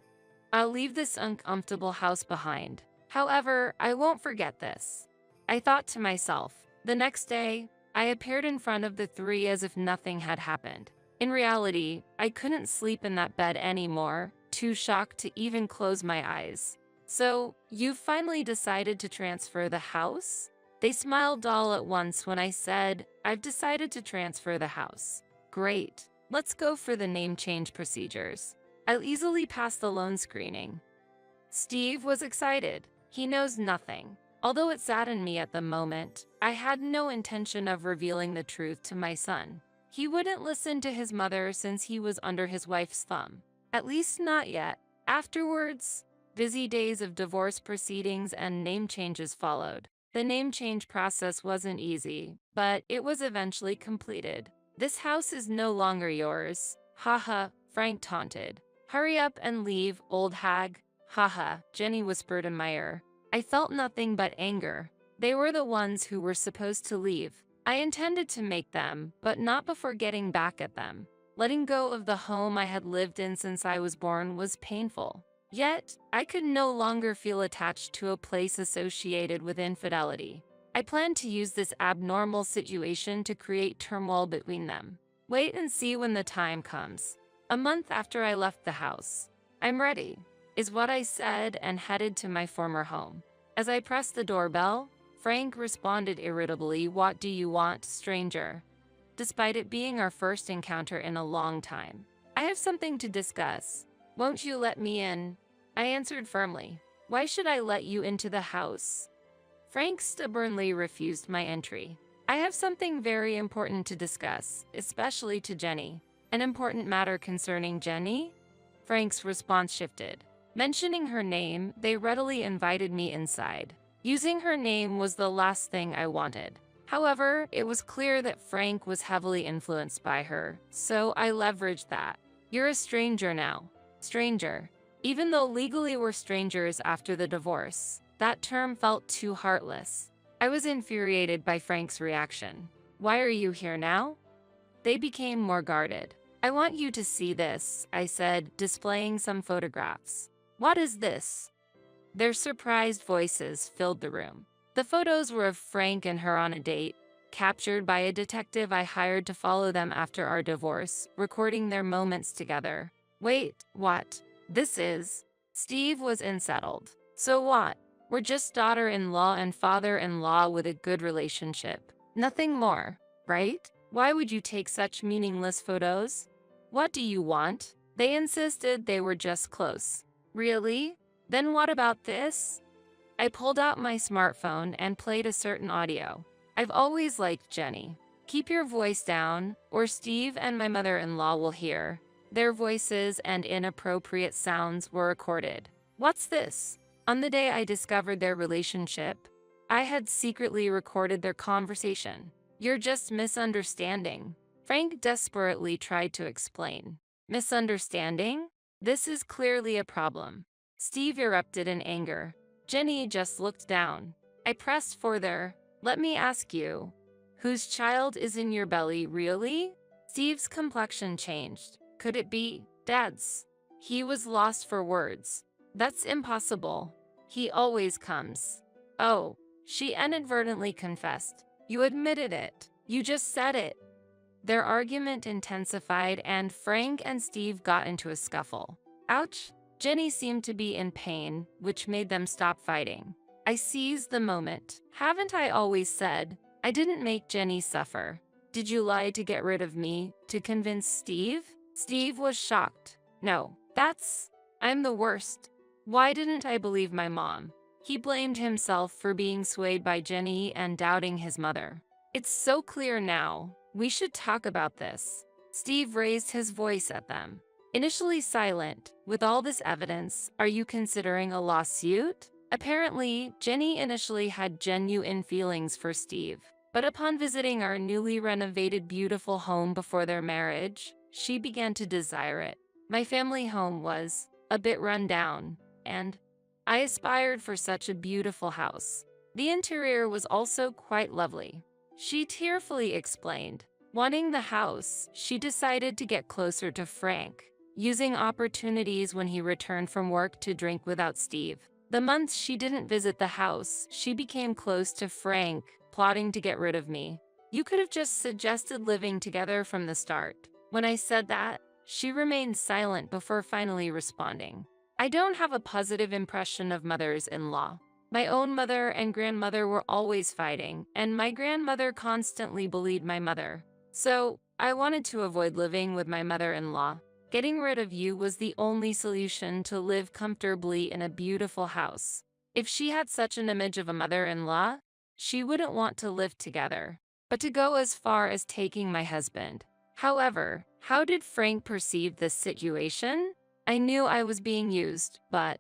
I'll leave this uncomfortable house behind. However, I won't forget this, I thought to myself. The next day, I appeared in front of the three as if nothing had happened. In reality, I couldn't sleep in that bed anymore, too shocked to even close my eyes. "So, you've finally decided to transfer the house?" They smiled all at once when I said, "I've decided to transfer the house." "Great. Let's go for the name change procedures. I'll easily pass the loan screening." Steve was excited. He knows nothing. Although it saddened me at the moment, I had no intention of revealing the truth to my son. He wouldn't listen to his mother since he was under his wife's thumb. At least not yet. Afterwards, busy days of divorce proceedings and name changes followed. The name change process wasn't easy, but it was eventually completed. "This house is no longer yours." Haha, Frank taunted. "Hurry up and leave, old hag." Haha, Jenny whispered in my ear. I felt nothing but anger. They were the ones who were supposed to leave. I intended to make them, but not before getting back at them. Letting go of the home I had lived in since I was born was painful. Yet, I could no longer feel attached to a place associated with infidelity. I planned to use this abnormal situation to create turmoil between them. Wait and see when the time comes. A month after I left the house. "I'm ready," is what I said and headed to my former home. As I pressed the doorbell, Frank responded irritably, "What do you want, stranger?" Despite it being our first encounter in a long time. "I have something to discuss. Won't you let me in?" I answered firmly. Why should I let you into the house? Frank stubbornly refused my entry. I have something very important to discuss, especially to Jenny. An important matter concerning Jenny? Frank's response shifted. Mentioning her name, they readily invited me inside. Using her name was the last thing I wanted. However, it was clear that Frank was heavily influenced by her, so I leveraged that. You're a stranger now. Stranger. Even though legally we're strangers after the divorce, that term felt too heartless. I was infuriated by Frank's reaction. Why are you here now? They became more guarded. I want you to see this, I said, displaying some photographs. What is this? Their surprised voices filled the room. The photos were of Frank and her on a date, captured by a detective I hired to follow them after our divorce, recording their moments together. Wait, what? This is... Steve was unsettled. So what? We're just daughter-in-law and father-in-law with a good relationship. Nothing more, right? Why would you take such meaningless photos? What do you want? They insisted they were just close. Really? Then what about this? I pulled out my smartphone and played a certain audio. I've always liked Jenny. Keep your voice down, or Steve and my mother-in-law will hear. Their voices and inappropriate sounds were recorded. What's this? On the day I discovered their relationship, I had secretly recorded their conversation. You're just misunderstanding. Frank desperately tried to explain. Misunderstanding? This is clearly a problem. Steve erupted in anger. Jenny just looked down. I pressed further. Let me ask you, whose child is in your belly, really? Steve's complexion changed. Could it be Dad's? He was lost for words. That's impossible. He always comes. Oh, she inadvertently confessed. You admitted it. You just said it. Their argument intensified and Frank and Steve got into a scuffle. Ouch! Jenny seemed to be in pain, which made them stop fighting. I seized the moment. Haven't I always said, I didn't make Jenny suffer? Did you lie to get rid of me, to convince Steve? Steve was shocked. No, I'm the worst. Why didn't I believe my mom? He blamed himself for being swayed by Jenny and doubting his mother. It's so clear now. We should talk about this. Steve raised his voice at them. Initially silent, with all this evidence, are you considering a lawsuit? Apparently, Jenny initially had genuine feelings for Steve. But upon visiting our newly renovated beautiful home before their marriage, she began to desire it. My family home was a bit run down, and I aspired for such a beautiful house. The interior was also quite lovely. She tearfully explained. Wanting the house, she decided to get closer to Frank, using opportunities when he returned from work to drink without Steve. The months she didn't visit the house, she became close to Frank, plotting to get rid of me. You could have just suggested living together from the start. When I said that, she remained silent before finally responding. I don't have a positive impression of mothers-in-law. My own mother and grandmother were always fighting, and my grandmother constantly bullied my mother. So, I wanted to avoid living with my mother-in-law. Getting rid of you was the only solution to live comfortably in a beautiful house. If she had such an image of a mother-in-law, she wouldn't want to live together. But to go as far as taking my husband. However, how did Frank perceive this situation? I knew I was being used, but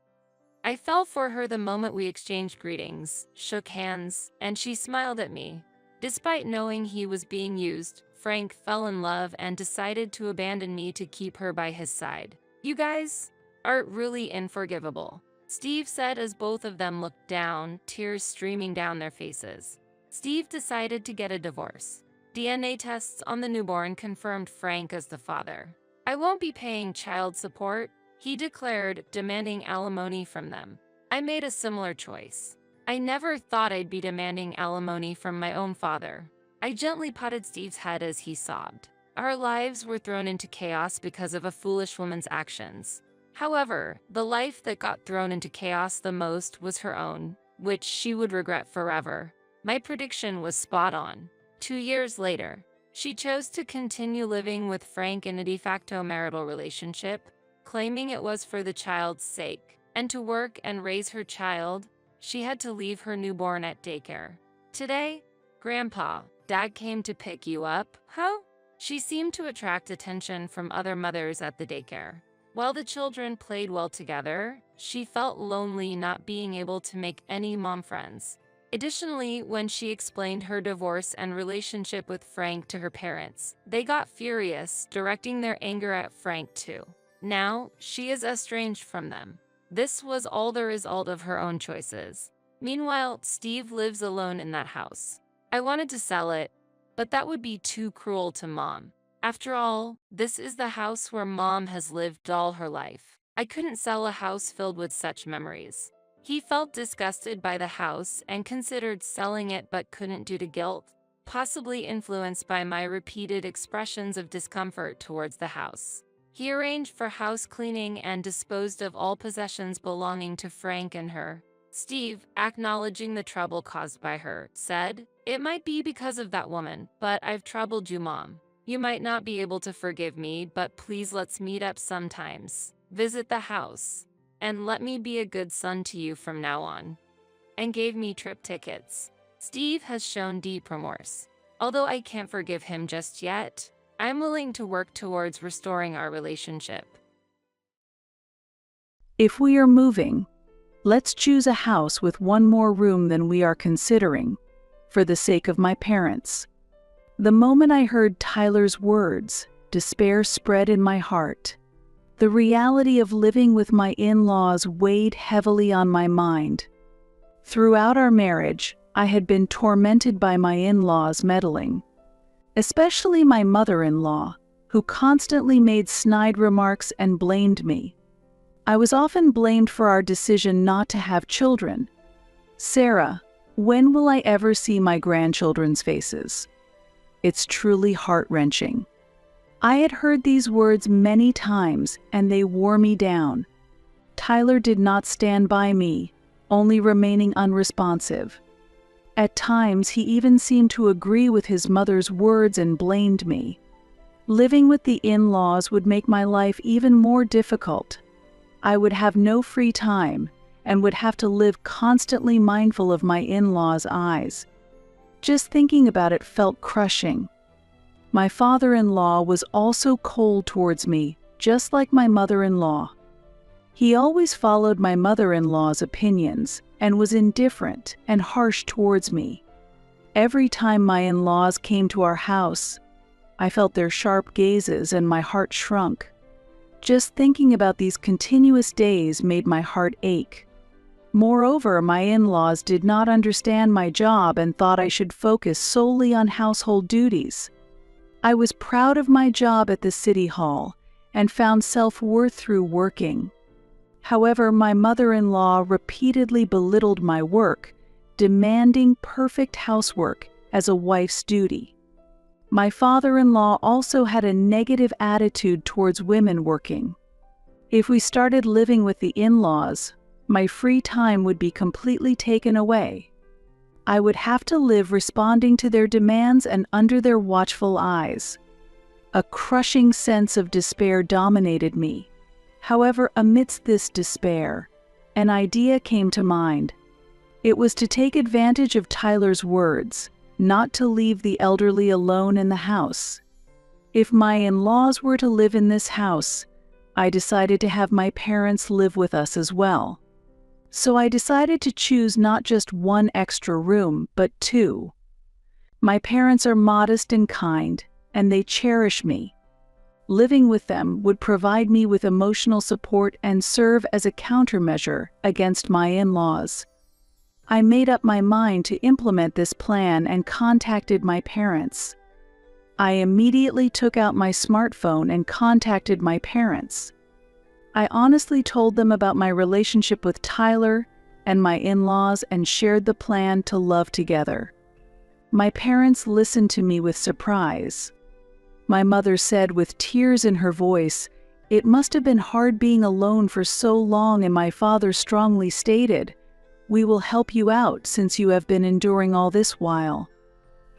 I fell for her the moment we exchanged greetings, shook hands, and she smiled at me. Despite knowing he was being used, Frank fell in love and decided to abandon me to keep her by his side. You guys are really unforgivable, Steve said as both of them looked down, tears streaming down their faces. Steve decided to get a divorce. DNA tests on the newborn confirmed Frank as the father. I won't be paying child support, he declared, demanding alimony from them. I made a similar choice. I never thought I'd be demanding alimony from my own father. I gently patted Steve's head as he sobbed. Our lives were thrown into chaos because of a foolish woman's actions. However, the life that got thrown into chaos the most was her own, which she would regret forever. My prediction was spot on. 2 years later, she chose to continue living with Frank in a de facto marital relationship, claiming it was for the child's sake. And to work and raise her child, she had to leave her newborn at daycare. Today, Grandpa, Dad came to pick you up, huh? She seemed to attract attention from other mothers at the daycare. While the children played well together, she felt lonely not being able to make any mom friends. Additionally, when she explained her divorce and relationship with Frank to her parents, they got furious, directing their anger at Frank too. Now, she is estranged from them. This was all the result of her own choices. Meanwhile, Steve lives alone in that house. I wanted to sell it, but that would be too cruel to Mom. After all, this is the house where Mom has lived all her life. I couldn't sell a house filled with such memories. He felt disgusted by the house and considered selling it but couldn't due to guilt, possibly influenced by my repeated expressions of discomfort towards the house. He arranged for house cleaning and disposed of all possessions belonging to Frank and her. Steve, acknowledging the trouble caused by her, said, "It might be because of that woman, but I've troubled you, Mom. You might not be able to forgive me, but please let's meet up sometimes. Visit the house. And let me be a good son to you from now on." And gave me trip tickets. Steve has shown deep remorse. Although I can't forgive him just yet, I'm willing to work towards restoring our relationship. If we are moving, let's choose a house with one more room than we are considering, for the sake of my parents. The moment I heard Tyler's words, despair spread in my heart. The reality of living with my in-laws weighed heavily on my mind. Throughout our marriage, I had been tormented by my in-laws meddling, especially my mother-in-law, who constantly made snide remarks and blamed me. I was often blamed for our decision not to have children. "Sarah, when will I ever see my grandchildren's faces?" It's truly heart-wrenching. I had heard these words many times, and they wore me down. Tyler did not stand by me, only remaining unresponsive. At times, he even seemed to agree with his mother's words and blamed me. Living with the in-laws would make my life even more difficult. I would have no free time and would have to live constantly mindful of my in-laws' eyes. Just thinking about it felt crushing. My father-in-law was also cold towards me, just like my mother-in-law. He always followed my mother-in-law's opinions and was indifferent and harsh towards me. Every time my in-laws came to our house, I felt their sharp gazes and my heart shrunk. Just thinking about these continuous days made my heart ache. Moreover, my in-laws did not understand my job and thought I should focus solely on household duties. I was proud of my job at the city hall and found self-worth through working. However, my mother-in-law repeatedly belittled my work, demanding perfect housework as a wife's duty. My father-in-law also had a negative attitude towards women working. If we started living with the in-laws, my free time would be completely taken away. I would have to live responding to their demands and under their watchful eyes. A crushing sense of despair dominated me. However, amidst this despair, an idea came to mind. It was to take advantage of Tyler's words, not to leave the elderly alone in the house. If my in-laws were to live in this house, I decided to have my parents live with us as well. So I decided to choose not just one extra room, but two. My parents are modest and kind, and they cherish me. Living with them would provide me with emotional support and serve as a countermeasure against my in-laws. I made up my mind to implement this plan and contacted my parents. I immediately took out my smartphone and contacted my parents. I honestly told them about my relationship with Tyler and my in-laws and shared the plan to love together. My parents listened to me with surprise. My mother said with tears in her voice, "It must have been hard being alone for so long," and my father strongly stated, "We will help you out since you have been enduring all this while."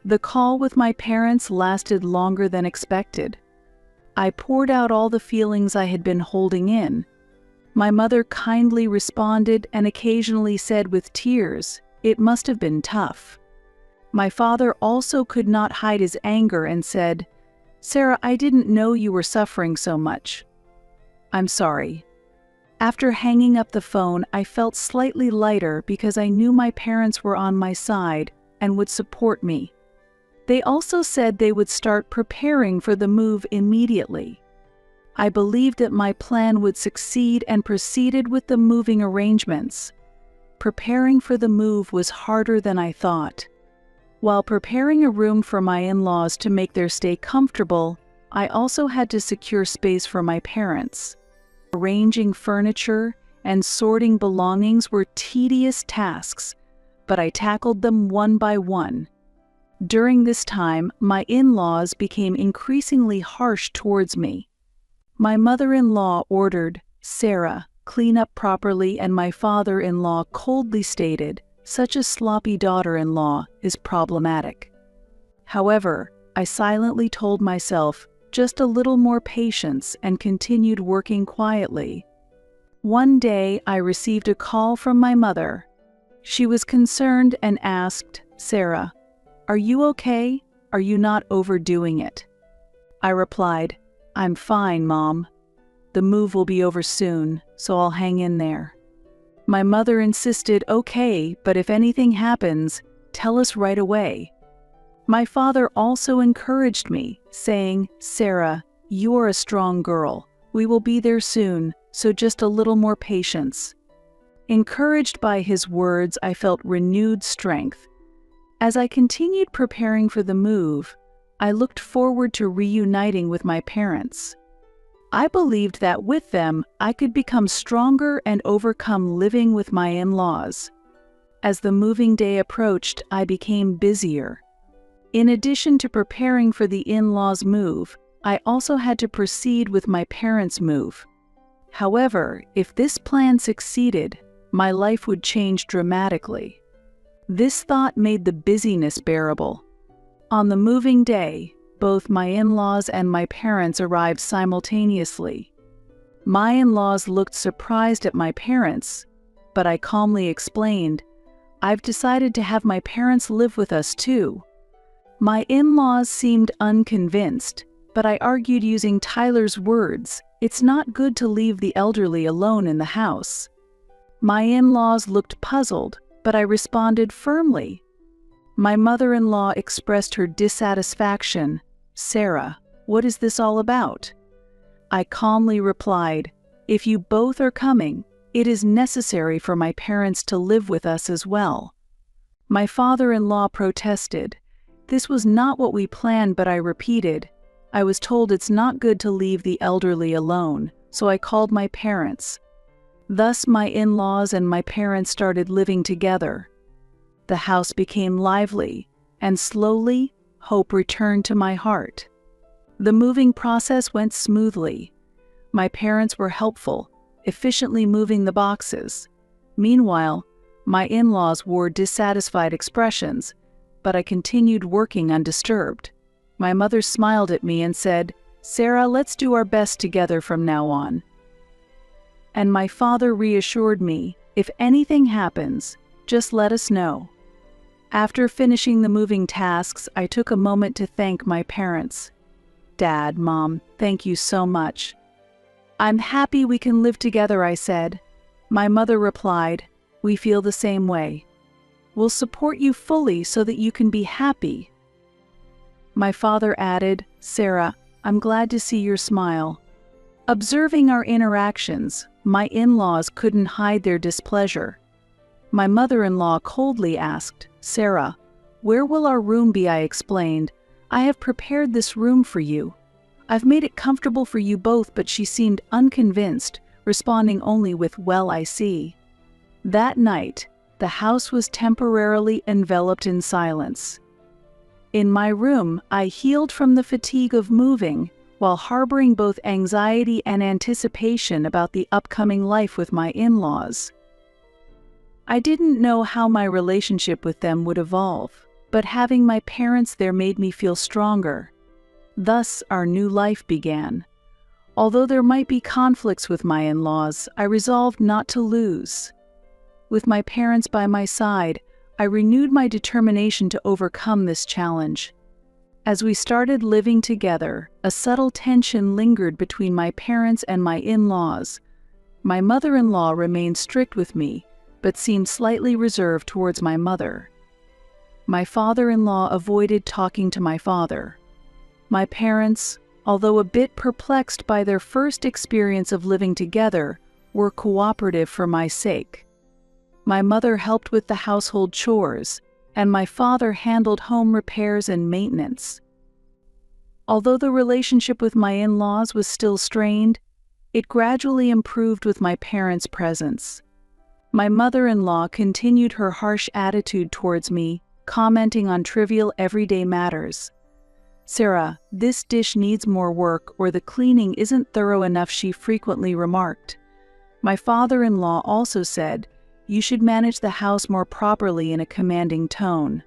The call with my parents lasted longer than expected. I poured out all the feelings I had been holding in. My mother kindly responded and occasionally said with tears, "It must have been tough." My father also could not hide his anger and said, "Sarah, I didn't know you were suffering so much. I'm sorry." After hanging up the phone, I felt slightly lighter because I knew my parents were on my side and would support me. They also said they would start preparing for the move immediately. I believed that my plan would succeed and proceeded with the moving arrangements. Preparing for the move was harder than I thought. While preparing a room for my in-laws to make their stay comfortable, I also had to secure space for my parents. Arranging furniture and sorting belongings were tedious tasks, but I tackled them one by one. During this time, my in-laws became increasingly harsh towards me. My mother-in-law ordered, "Sarah, clean up properly," and my father-in-law coldly stated, "Such a sloppy daughter-in-law is problematic." However, I silently told myself, just a little more patience, and continued working quietly. One day, I received a call from my mother. She was concerned and asked, "Sarah, are you okay? Are you not overdoing it?" I replied, "I'm fine, Mom. The move will be over soon, so I'll hang in there." My mother insisted, "Okay, but if anything happens, tell us right away." My father also encouraged me, saying, "Sarah, you're a strong girl. We will be there soon, so just a little more patience." Encouraged by his words, I felt renewed strength. As I continued preparing for the move, I looked forward to reuniting with my parents. I believed that with them, I could become stronger and overcome living with my in-laws. As the moving day approached, I became busier. In addition to preparing for the in-laws' move, I also had to proceed with my parents' move. However, if this plan succeeded, my life would change dramatically. This thought made the busyness bearable. On the moving day, both my in-laws and my parents arrived simultaneously. My in-laws looked surprised at my parents, but I calmly explained, "I've decided to have my parents live with us too." My in-laws seemed unconvinced, but I argued using Tyler's words, "It's not good to leave the elderly alone in the house." My in-laws looked puzzled, but I responded firmly. My mother-in-law expressed her dissatisfaction. "Sarah, what is this all about?" I calmly replied, "If you both are coming, it is necessary for my parents to live with us as well." My father-in-law protested. "This was not what we planned," but I repeated, "I was told it's not good to leave the elderly alone, so I called my parents." Thus my in-laws and my parents started living together. The house became lively, and slowly, hope returned to my heart. The moving process went smoothly. My parents were helpful, efficiently moving the boxes. Meanwhile, my in-laws wore dissatisfied expressions, but I continued working undisturbed. My mother smiled at me and said, "Sarah, let's do our best together from now on." And my father reassured me, "If anything happens, just let us know." After finishing the moving tasks, I took a moment to thank my parents. "Dad, Mom, thank you so much." "I'm happy we can live together," I said. My mother replied, "We feel the same way. We'll support you fully so that you can be happy." My father added, "Sarah, I'm glad to see your smile." Observing our interactions, my in-laws couldn't hide their displeasure. My mother-in-law coldly asked, "Sarah, where will our room be?" I explained, "I have prepared this room for you. I've made it comfortable for you both," but she seemed unconvinced, responding only with, "Well, I see." That night, the house was temporarily enveloped in silence. In my room, I healed from the fatigue of moving, while harboring both anxiety and anticipation about the upcoming life with my in-laws. I didn't know how my relationship with them would evolve, but having my parents there made me feel stronger. Thus, our new life began. Although there might be conflicts with my in-laws, I resolved not to lose. With my parents by my side, I renewed my determination to overcome this challenge. As we started living together, a subtle tension lingered between my parents and my in-laws. My mother-in-law remained strict with me, but seemed slightly reserved towards my mother. My father-in-law avoided talking to my father. My parents, although a bit perplexed by their first experience of living together, were cooperative for my sake. My mother helped with the household chores, and my father handled home repairs and maintenance. Although the relationship with my in-laws was still strained, it gradually improved with my parents' presence. My mother-in-law continued her harsh attitude towards me, commenting on trivial everyday matters. "Sarah, this dish needs more work, or the cleaning isn't thorough enough," she frequently remarked. My father-in-law also said, "You should manage the house more properly," in a commanding tone.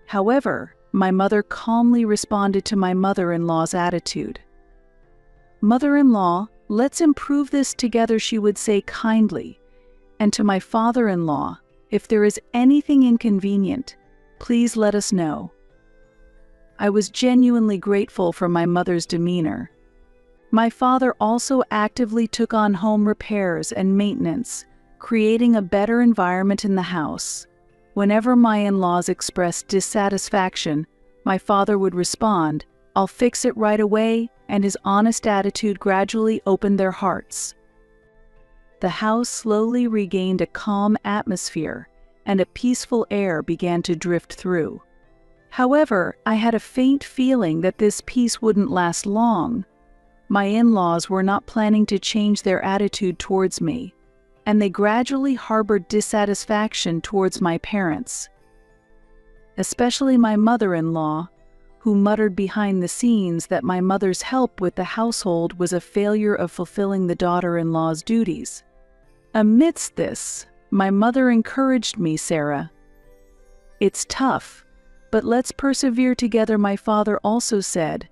However, my mother calmly responded to my mother-in-law's attitude. "Mother-in-law, let's improve this together," she would say kindly. And to my father-in-law, "If there is anything inconvenient, please let us know." I was genuinely grateful for my mother's demeanor. My father also actively took on home repairs and maintenance, creating a better environment in the house. Whenever my in-laws expressed dissatisfaction, my father would respond, "I'll fix it right away," and his honest attitude gradually opened their hearts. The house slowly regained a calm atmosphere, and a peaceful air began to drift through. However, I had a faint feeling that this peace wouldn't last long. My in-laws were not planning to change their attitude towards me, and they gradually harbored dissatisfaction towards my parents. Especially my mother-in-law, who muttered behind the scenes that my mother's help with the household was a failure of fulfilling the daughter-in-law's duties. Amidst this, my mother encouraged me, "Sarah, it's tough, but let's persevere together." My father also said,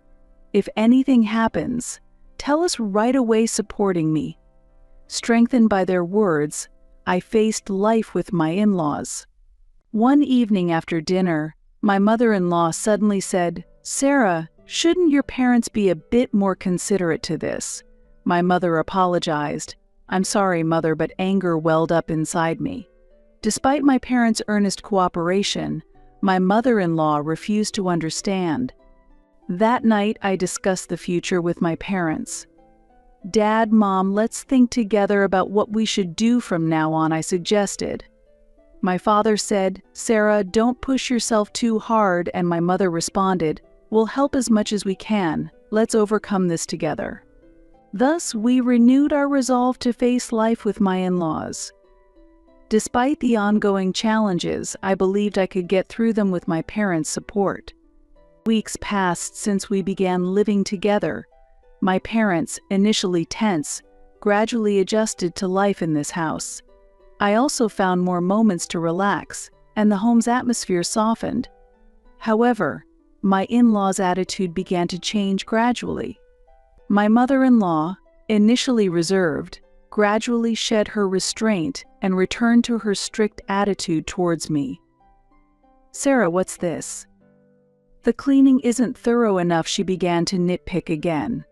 "If anything happens, tell us right away," supporting me. Strengthened by their words, I faced life with my in-laws. One evening after dinner, my mother-in-law suddenly said, "Sarah, shouldn't your parents be a bit more considerate to this?" My mother apologized. "I'm sorry, mother," but anger welled up inside me. Despite my parents' earnest cooperation, my mother-in-law refused to understand. That night, I discussed the future with my parents. "Dad, Mom, let's think together about what we should do from now on," I suggested. My father said, "Sarah, don't push yourself too hard," and my mother responded, "We'll help as much as we can. Let's overcome this together." Thus, we renewed our resolve to face life with my in-laws. Despite the ongoing challenges, I believed I could get through them with my parents' support. Weeks passed since we began living together. My parents, initially tense, gradually adjusted to life in this house. I also found more moments to relax, and the home's atmosphere softened. However, my in-laws' attitude began to change gradually. My mother-in-law, initially reserved, gradually shed her restraint and returned to her strict attitude towards me. "Sarah, what's this? The cleaning isn't thorough enough," she began to nitpick again.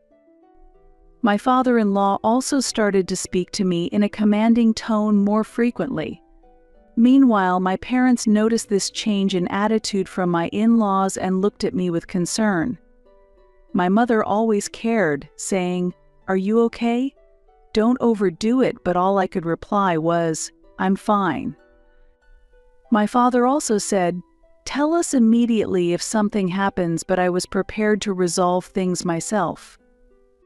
My father-in-law also started to speak to me in a commanding tone more frequently. Meanwhile, my parents noticed this change in attitude from my in-laws and looked at me with concern. My mother always cared, saying, "Are you okay? Don't overdo it," but all I could reply was, "I'm fine." My father also said, "Tell us immediately if something happens," but I was prepared to resolve things myself.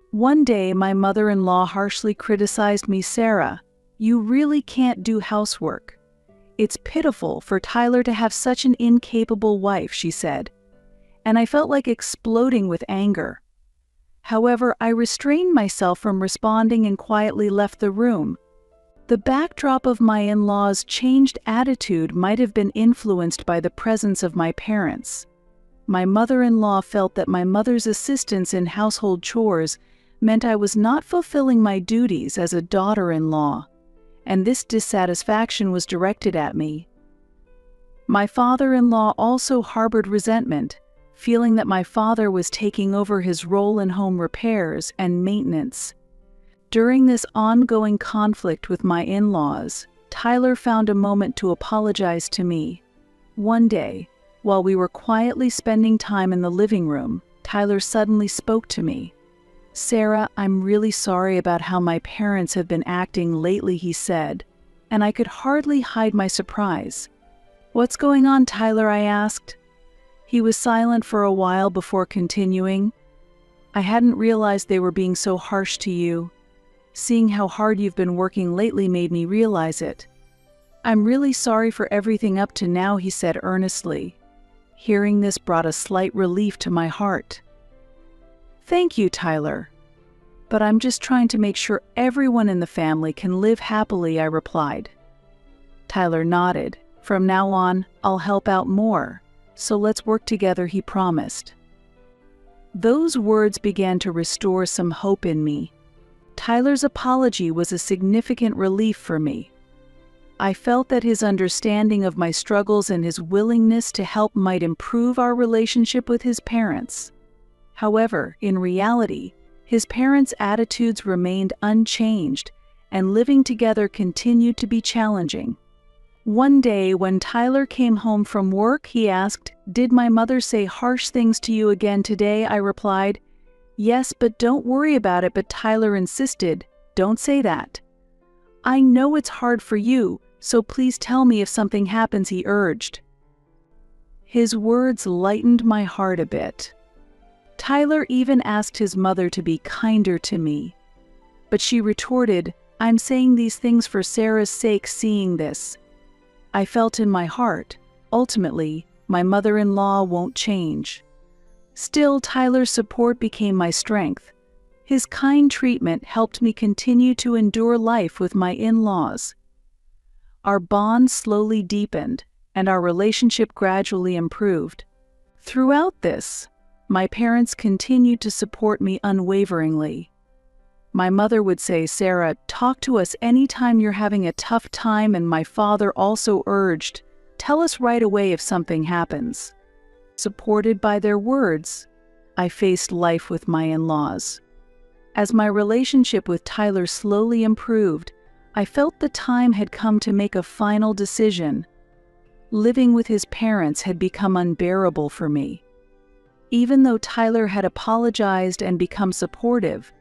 One day, my mother-in-law harshly criticized me. "Sarah, you really can't do housework. It's pitiful for Tyler to have such an incapable wife," she said, and I felt like exploding with anger. However, I restrained myself from responding and quietly left the room. The backdrop of my in-laws' changed attitude might have been influenced by the presence of my parents. My mother-in-law felt that my mother's assistance in household chores meant I was not fulfilling my duties as a daughter-in-law, and this dissatisfaction was directed at me. My father-in-law also harbored resentment, feeling that my father was taking over his role in home repairs and maintenance. During this ongoing conflict with my in-laws, Tyler found a moment to apologize to me. One day, while we were quietly spending time in the living room, Tyler suddenly spoke to me. "Sarah, I'm really sorry about how my parents have been acting lately," he said, and I could hardly hide my surprise. "What's going on, Tyler?" I asked. He was silent for a while before continuing. "I hadn't realized they were being so harsh to you. Seeing how hard you've been working lately made me realize it. I'm really sorry for everything up to now," he said earnestly. Hearing this brought a slight relief to my heart. "Thank you, Tyler. But I'm just trying to make sure everyone in the family can live happily," I replied. Tyler nodded. "From now on, I'll help out more, so let's work together," he promised. Those words began to restore some hope in me. Tyler's apology was a significant relief for me. I felt that his understanding of my struggles and his willingness to help might improve our relationship with his parents. However, in reality, his parents' attitudes remained unchanged, and living together continued to be challenging. One day, when Tyler came home from work, he asked, "Did my mother say harsh things to you again today?" I replied, "Yes, but don't worry about it." But Tyler insisted, "Don't say that. I know it's hard for you, so please tell me if something happens," he urged. His words lightened my heart a bit. Tyler even asked his mother to be kinder to me. But she retorted, "I'm saying these things for Sarah's sake." Seeing this, I felt in my heart, ultimately, my mother-in-law won't change. Still, Tyler's support became my strength. His kind treatment helped me continue to endure life with my in-laws. Our bond slowly deepened, and our relationship gradually improved. Throughout this, my parents continued to support me unwaveringly. My mother would say, "Sarah, talk to us anytime you're having a tough time," and my father also urged, "Tell us right away if something happens." Supported by their words, I faced life with my in-laws. As my relationship with Tyler slowly improved, I felt the time had come to make a final decision. Living with his parents had become unbearable for me. Even though Tyler had apologized and become supportive,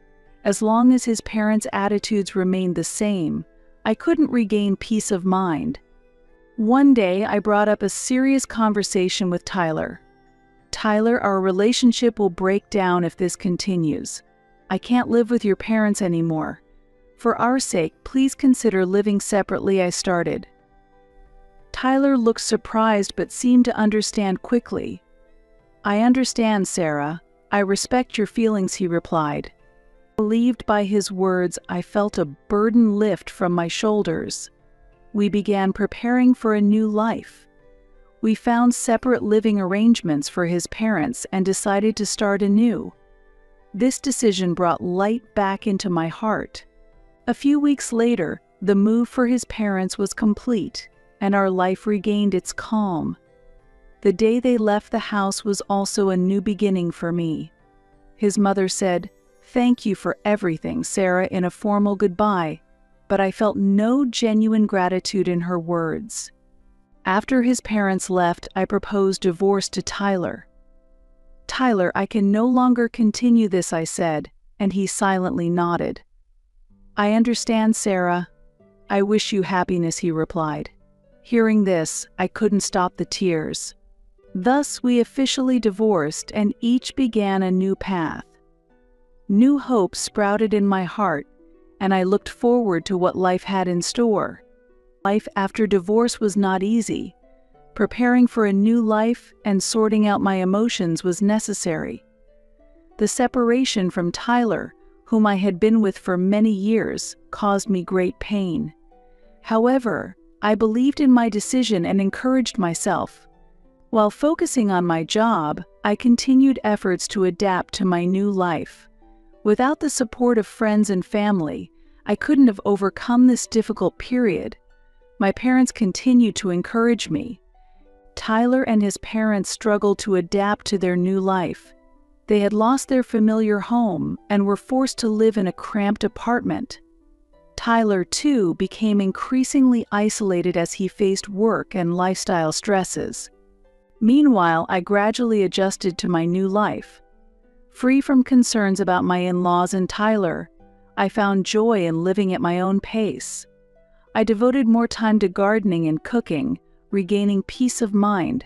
as long as his parents' attitudes remained the same, I couldn't regain peace of mind. One day, I brought up a serious conversation with Tyler. "Tyler, our relationship will break down if this continues. I can't live with your parents anymore. For our sake, please consider living separately," I started. Tyler looked surprised but seemed to understand quickly. "I understand, Sarah. I respect your feelings," he replied. Relieved by his words, I felt a burden lift from my shoulders. We began preparing for a new life. We found separate living arrangements for his parents and decided to start anew. This decision brought light back into my heart. A few weeks later, the move for his parents was complete, and our life regained its calm. The day they left the house was also a new beginning for me. His mother said, "Thank you for everything, Sarah," in a formal goodbye, but I felt no genuine gratitude in her words. After his parents left, I proposed divorce to Tyler. "Tyler, I can no longer continue this," I said, and he silently nodded. "I understand, Sarah. I wish you happiness," he replied. Hearing this, I couldn't stop the tears. Thus, we officially divorced and each began a new path. New hope sprouted in my heart, and I looked forward to what life had in store. Life after divorce was not easy. Preparing for a new life and sorting out my emotions was necessary. The separation from Tyler, whom I had been with for many years, caused me great pain. However, I believed in my decision and encouraged myself. While focusing on my job, I continued efforts to adapt to my new life. Without the support of friends and family, I couldn't have overcome this difficult period. My parents continued to encourage me. Tyler and his parents struggled to adapt to their new life. They had lost their familiar home and were forced to live in a cramped apartment. Tyler, too, became increasingly isolated as he faced work and lifestyle stresses. Meanwhile, I gradually adjusted to my new life. Free from concerns about my in-laws and Tyler, I found joy in living at my own pace. I devoted more time to gardening and cooking, regaining peace of mind.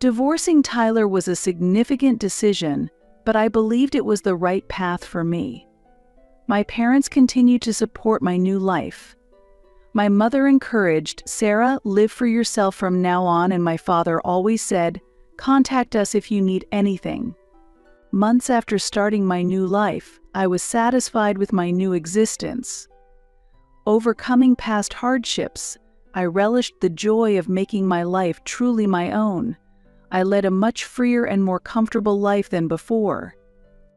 Divorcing Tyler was a significant decision, but I believed it was the right path for me. My parents continued to support my new life. My mother encouraged, "Sarah, live for yourself from now on," and my father always said, "Contact us if you need anything." Months after starting my new life, I was satisfied with my new existence. Overcoming past hardships, I relished the joy of making my life truly my own. I led a much freer and more comfortable life than before.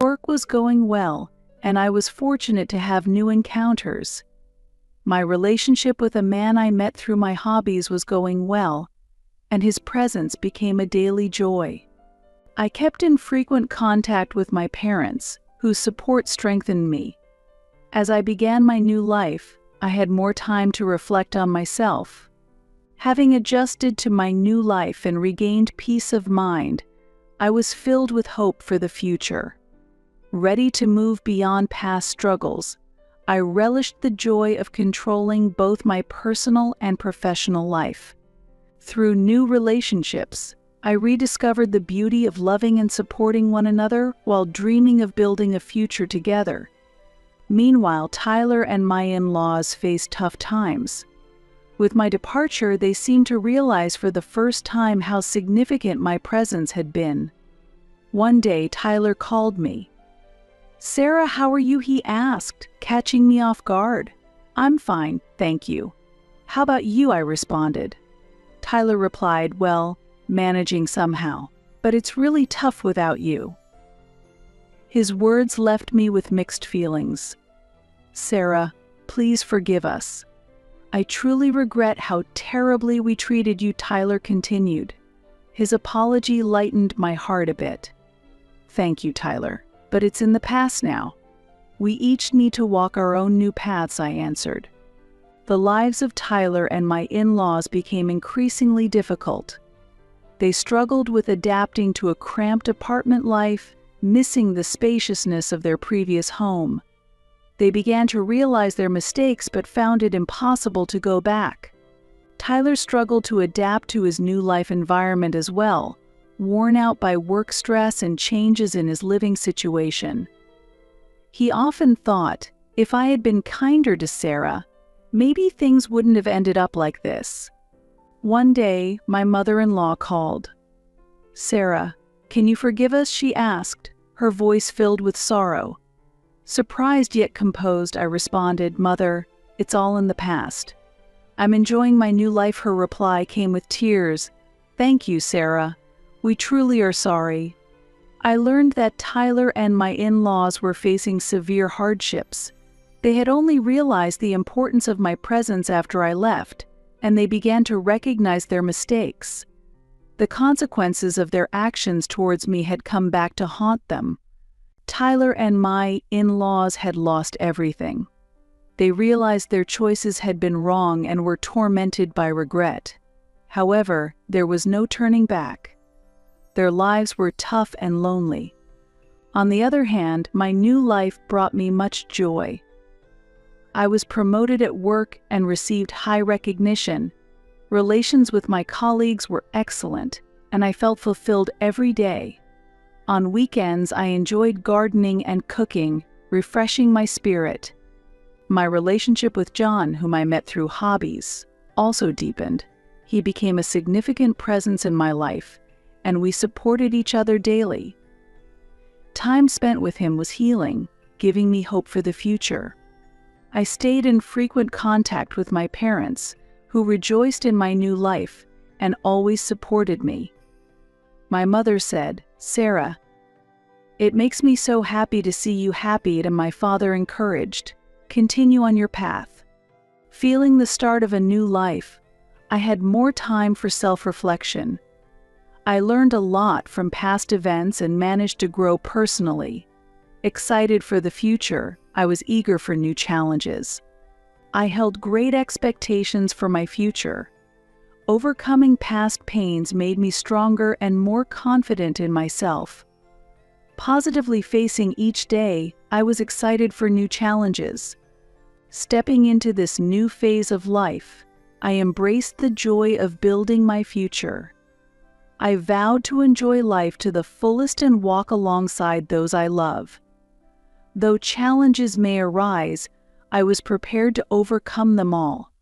Work was going well, and I was fortunate to have new encounters. My relationship with a man I met through my hobbies was going well, and his presence became a daily joy. I kept in frequent contact with my parents, whose support strengthened me. As I began my new life, I had more time to reflect on myself. Having adjusted to my new life and regained peace of mind, I was filled with hope for the future. Ready to move beyond past struggles, I relished the joy of controlling both my personal and professional life. Through new relationships, I rediscovered the beauty of loving and supporting one another while dreaming of building a future together. Meanwhile, Tyler and my in-laws faced tough times. With my departure, they seemed to realize for the first time how significant my presence had been. One day, Tyler called me. "Sarah, how are you?" he asked, catching me off guard. "I'm fine, thank you." "How about you?" I responded. Tyler replied, "Well, managing somehow, but it's really tough without you." His words left me with mixed feelings. "Sarah, please forgive us. I truly regret how terribly we treated you," Tyler continued. His apology lightened my heart a bit. "Thank you, Tyler, but it's in the past now. We each need to walk our own new paths," I answered. The lives of Tyler and my in-laws became increasingly difficult. They struggled with adapting to a cramped apartment life, missing the spaciousness of their previous home. They began to realize their mistakes but found it impossible to go back. Tyler struggled to adapt to his new life environment as well, worn out by work stress and changes in his living situation. He often thought, if I had been kinder to Sarah, maybe things wouldn't have ended up like this. One day, my mother-in-law called. "Sarah, can you forgive us?" she asked, her voice filled with sorrow. Surprised yet composed, I responded, "Mother, it's all in the past. I'm enjoying my new life." Her reply came with tears. "Thank you, Sarah. We truly are sorry." I learned that Tyler and my in-laws were facing severe hardships. They had only realized the importance of my presence after I left, and they began to recognize their mistakes. The consequences of their actions towards me had come back to haunt them. Tyler and my in-laws had lost everything. They realized their choices had been wrong and were tormented by regret. However, there was no turning back. Their lives were tough and lonely. On the other hand, my new life brought me much joy. I was promoted at work and received high recognition. Relations with my colleagues were excellent, and I felt fulfilled every day. On weekends, I enjoyed gardening and cooking, refreshing my spirit. My relationship with John, whom I met through hobbies, also deepened. He became a significant presence in my life, and we supported each other daily. Time spent with him was healing, giving me hope for the future. I stayed in frequent contact with my parents, who rejoiced in my new life and always supported me. My mother said, "Sarah, It makes me so happy to see you happy, and my father encouraged. Continue on your path. Feeling the start of a new life, I had more time for self-reflection. I learned a lot from past events and managed to grow personally. Excited for the future, I was eager for new challenges. I held great expectations for my future. Overcoming past pains made me stronger and more confident in myself. Positively facing each day, I was excited for new challenges. Stepping into this new phase of life, I embraced the joy of building my future. I vowed to enjoy life to the fullest and walk alongside those I love. Though challenges may arise, I was prepared to overcome them all.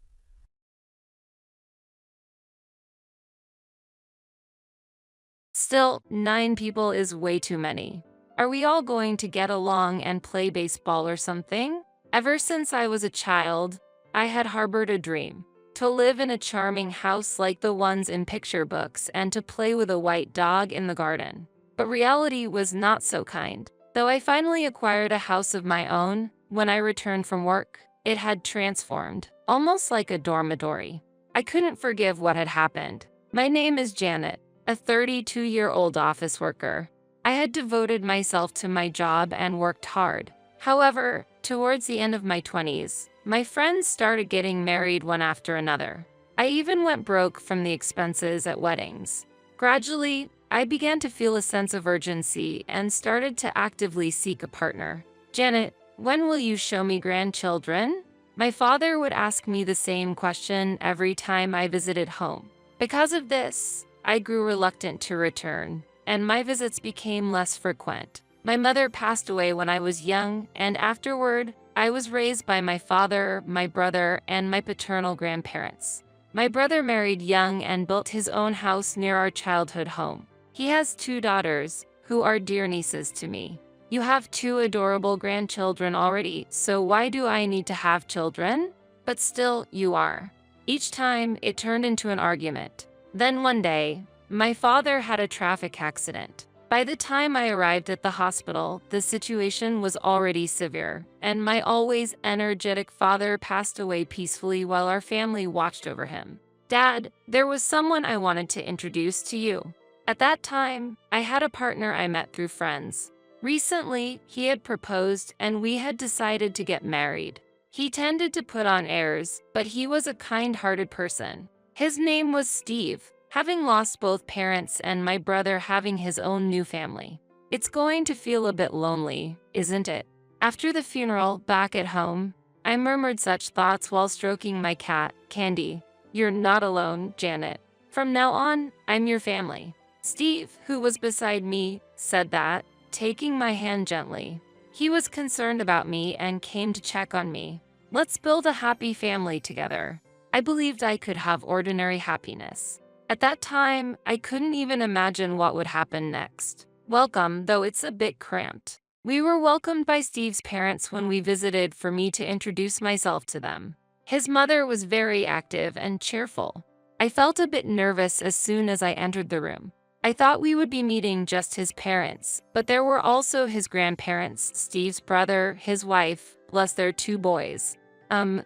Still, 9 people is way too many. Are we all going to get along and play baseball or something? Ever since I was a child, I had harbored a dream. To live in a charming house like the ones in picture books and to play with a white dog in the garden. But reality was not so kind. Though I finally acquired a house of my own, when I returned from work, it had transformed, almost like a dormitory. I couldn't forgive what had happened. My name is Janet, a 32-year-old office worker. I had devoted myself to my job and worked hard. However, towards the end of my 20s, my friends started getting married one after another. I even went broke from the expenses at weddings. Gradually, I began to feel a sense of urgency and started to actively seek a partner. Janet, when will you show me grandchildren? My father would ask me the same question every time I visited home. Because of this, I grew reluctant to return, and my visits became less frequent. My mother passed away when I was young, and afterward, I was raised by my father, my brother, and my paternal grandparents. My brother married young and built his own house near our childhood home. He has 2 daughters, who are dear nieces to me. You have 2 adorable grandchildren already, so why do I need to have children? But still, you are. Each time, it turned into an argument. Then one day, my father had a traffic accident. By the time I arrived at the hospital, the situation was already severe, and my always energetic father passed away peacefully while our family watched over him. Dad, there was someone I wanted to introduce to you. At that time, I had a partner I met through friends. Recently, he had proposed and we had decided to get married. He tended to put on airs, but he was a kind-hearted person. His name was Steve. Having lost both parents and my brother having his own new family. It's going to feel a bit lonely, isn't it? After the funeral, back at home, I murmured such thoughts while stroking my cat, Candy. You're not alone, Janet. From now on, I'm your family. Steve, who was beside me, said that, taking my hand gently. He was concerned about me and came to check on me. Let's build a happy family together. I believed I could have ordinary happiness. At that time, I couldn't even imagine what would happen next. Welcome, though it's a bit cramped. We were welcomed by Steve's parents when we visited for me to introduce myself to them. His mother was very active and cheerful. I felt a bit nervous as soon as I entered the room. I thought we would be meeting just his parents, but there were also his grandparents, Steve's brother, his wife, plus their 2 boys.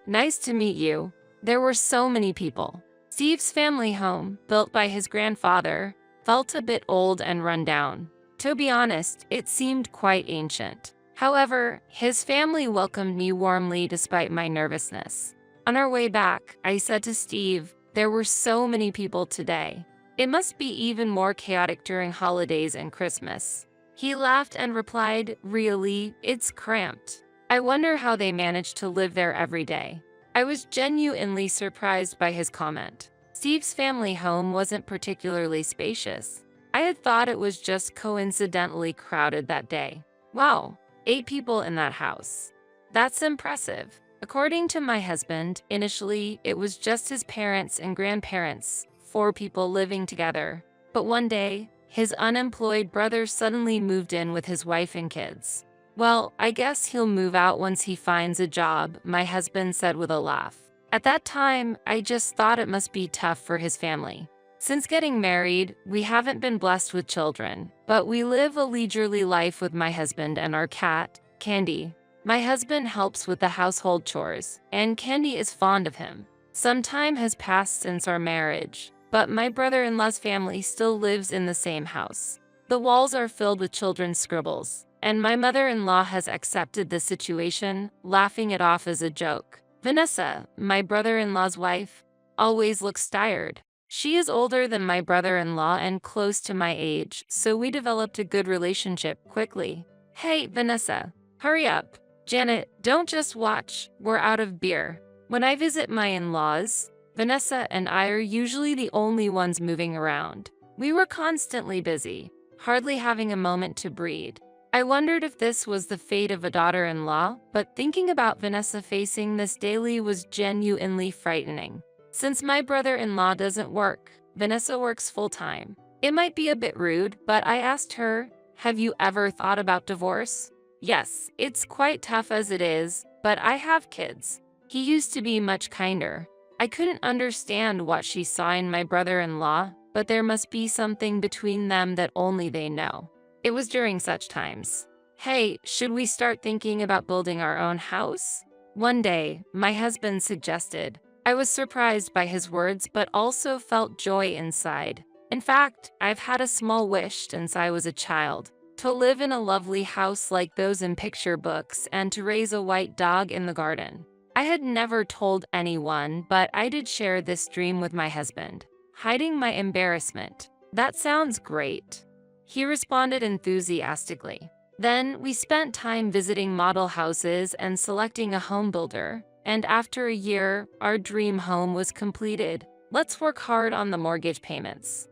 Nice to meet you. There were so many people. Steve's family home, built by his grandfather, felt a bit old and run down. To be honest, it seemed quite ancient. However, his family welcomed me warmly despite my nervousness. On our way back, I said to Steve, there were so many people today. It must be even more chaotic during holidays and Christmas. He laughed and replied, really, it's cramped. I wonder how they manage to live there every day. I was genuinely surprised by his comment. Steve's family home wasn't particularly spacious. I had thought it was just coincidentally crowded that day. Wow, 8 people in that house. That's impressive. According to my husband, initially, it was just his parents and grandparents, 4 people living together. But one day, his unemployed brother suddenly moved in with his wife and kids. Well, I guess he'll move out once he finds a job, my husband said with a laugh. At that time, I just thought it must be tough for his family. Since getting married, we haven't been blessed with children, but we live a leisurely life with my husband and our cat, Candy. My husband helps with the household chores, and Candy is fond of him. Some time has passed since our marriage, but my brother-in-law's family still lives in the same house. The walls are filled with children's scribbles, and my mother-in-law has accepted the situation, laughing it off as a joke. Vanessa, my brother-in-law's wife, always looks tired. She is older than my brother-in-law and close to my age, so we developed a good relationship quickly. Hey, Vanessa, hurry up. Janet, don't just watch, we're out of beer. When I visit my in-laws, Vanessa and I are usually the only ones moving around. We were constantly busy, hardly having a moment to breathe. I wondered if this was the fate of a daughter-in-law, but thinking about Vanessa facing this daily was genuinely frightening. Since my brother-in-law doesn't work, Vanessa works full-time. It might be a bit rude, but I asked her, "Have you ever thought about divorce?" "Yes, it's quite tough as it is, but I have kids. He used to be much kinder." I couldn't understand what she saw in my brother-in-law, but there must be something between them that only they know. It was during such times. "Hey, should we start thinking about building our own house?" One day, my husband suggested. I was surprised by his words but also felt joy inside. In fact, I've had a small wish since I was a child. To live in a lovely house like those in picture books and to raise a white dog in the garden. I had never told anyone, but I did share this dream with my husband, hiding my embarrassment. "That sounds great," he responded enthusiastically. Then we spent time visiting model houses and selecting a home builder. And after a year, our dream home was completed. "Let's work hard on the mortgage payments,"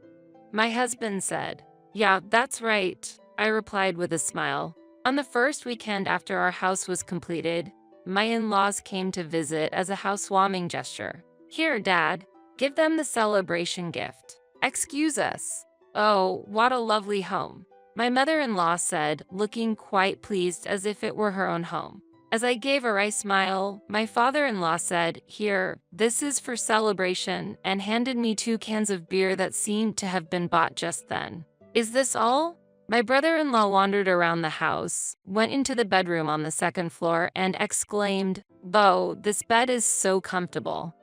my husband said. "Yeah, that's right," I replied with a smile. On the first weekend after our house was completed, my in-laws came to visit as a housewarming gesture. "Here, Dad, give them the celebration gift." "Excuse us." "Oh, what a lovely home," my mother-in-law said, looking quite pleased as if it were her own home. As I gave a wry smile, my father-in-law said, "Here, this is for celebration," and handed me 2 cans of beer that seemed to have been bought just then. "Is this all?" My brother-in-law wandered around the house, went into the bedroom on the 2nd floor, and exclaimed, "Bo, this bed is so comfortable,"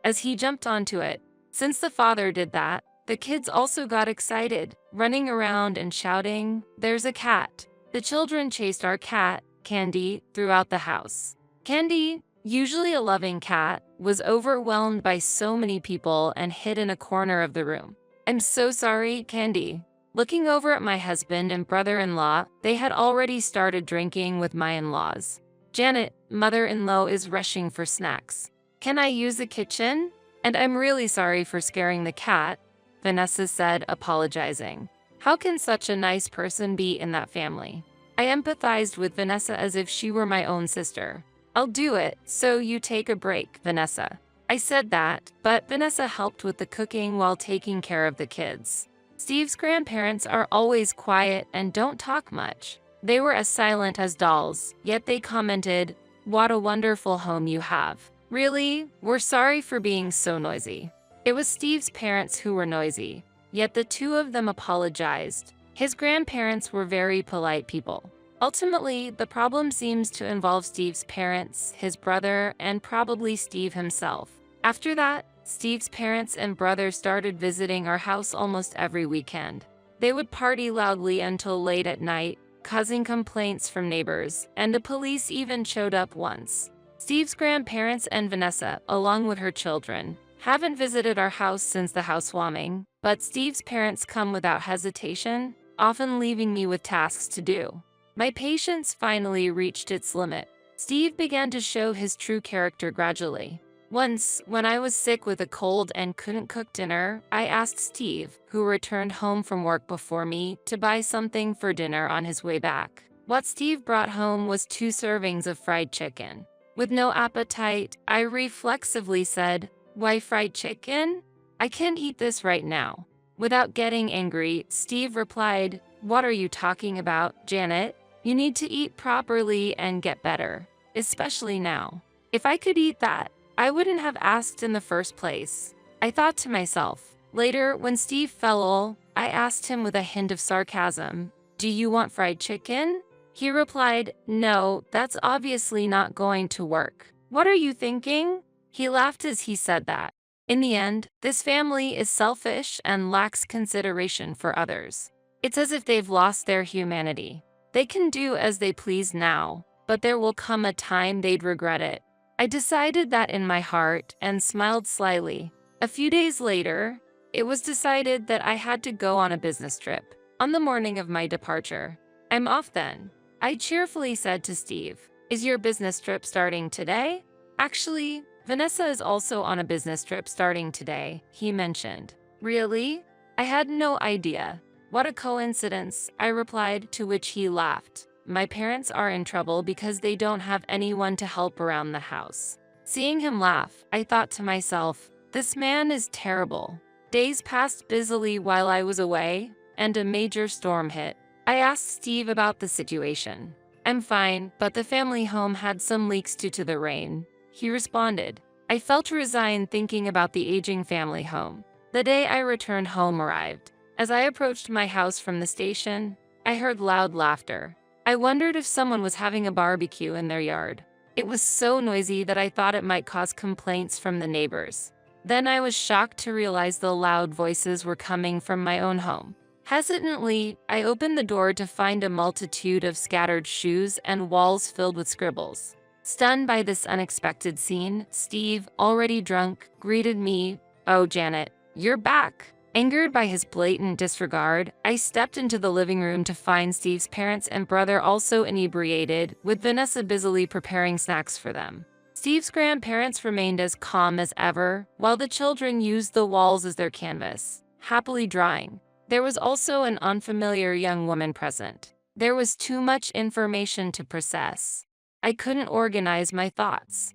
as he jumped onto it. Since the father did that, the kids also got excited, running around and shouting, "There's a cat." The children chased our cat, Candy, throughout the house. Candy, usually a loving cat, was overwhelmed by so many people and hid in a corner of the room. "I'm so sorry, Candy." Looking over at my husband and brother-in-law, they had already started drinking with my in-laws. "Janet, mother-in-law, is rushing for snacks. Can I use the kitchen?" "And I'm really sorry for scaring the cat," Vanessa said, apologizing. How can such a nice person be in that family? I empathized with Vanessa as if she were my own sister. "I'll do it, so you take a break, Vanessa." I said that, but Vanessa helped with the cooking while taking care of the kids. Steve's grandparents are always quiet and don't talk much. They were as silent as dolls, yet they commented, "What a wonderful home you have." "Really? We're sorry for being so noisy." It was Steve's parents who were noisy, yet the 2 of them apologized. His grandparents were very polite people. Ultimately, the problem seems to involve Steve's parents, his brother, and probably Steve himself. After that, Steve's parents and brother started visiting our house almost every weekend. They would party loudly until late at night, causing complaints from neighbors, and the police even showed up once. Steve's grandparents and Vanessa, along with her children, haven't visited our house since the housewarming, but Steve's parents come without hesitation, often leaving me with tasks to do. My patience finally reached its limit. Steve began to show his true character gradually. Once, when I was sick with a cold and couldn't cook dinner, I asked Steve, who returned home from work before me, to buy something for dinner on his way back. What Steve brought home was 2 servings of fried chicken. With no appetite, I reflexively said, "Why fried chicken? I can't eat this right now." Without getting angry, Steve replied, "What are you talking about, Janet? You need to eat properly and get better, especially now." If I could eat that, I wouldn't have asked in the first place. I thought to myself, Later, when Steve fell, I asked him with a hint of sarcasm, "Do you want fried chicken?" He replied, "No, that's obviously not going to work. What are you thinking?" He laughed as he said that. In the end, this family is selfish and lacks consideration for others. It's as if they've lost their humanity. They can do as they please now, but there will come a time they'd regret it. I decided that in my heart and smiled slyly. A few days later, it was decided that I had to go on a business trip. On the morning of my departure, "I'm off then," I cheerfully said to Steve. "Is your business trip starting today?" "Actually, Vanessa is also on a business trip starting today," he mentioned. "Really?" I had no idea. "What a coincidence," I replied, to which he laughed. "My parents are in trouble because they don't have anyone to help around the house." Seeing him laugh, I thought to myself, this man is terrible. Days passed busily while I was away, and a major storm hit. I asked Steve about the situation. "I'm fine, but the family home had some leaks due to the rain," he responded. I felt resigned thinking about the aging family home. The day I returned home arrived. As I approached my house from the station, I heard loud laughter. I wondered if someone was having a barbecue in their yard. It was so noisy that I thought it might cause complaints from the neighbors. Then I was shocked to realize the loud voices were coming from my own home. Hesitantly, I opened the door to find a multitude of scattered shoes and walls filled with scribbles. Stunned by this unexpected scene, Steve, already drunk, greeted me. "Oh, Janet, you're back." Angered by his blatant disregard, I stepped into the living room to find Steve's parents and brother also inebriated, with Vanessa busily preparing snacks for them. Steve's grandparents remained as calm as ever, while the children used the walls as their canvas, happily drawing. There was also an unfamiliar young woman present. There was too much information to process. I couldn't organize my thoughts.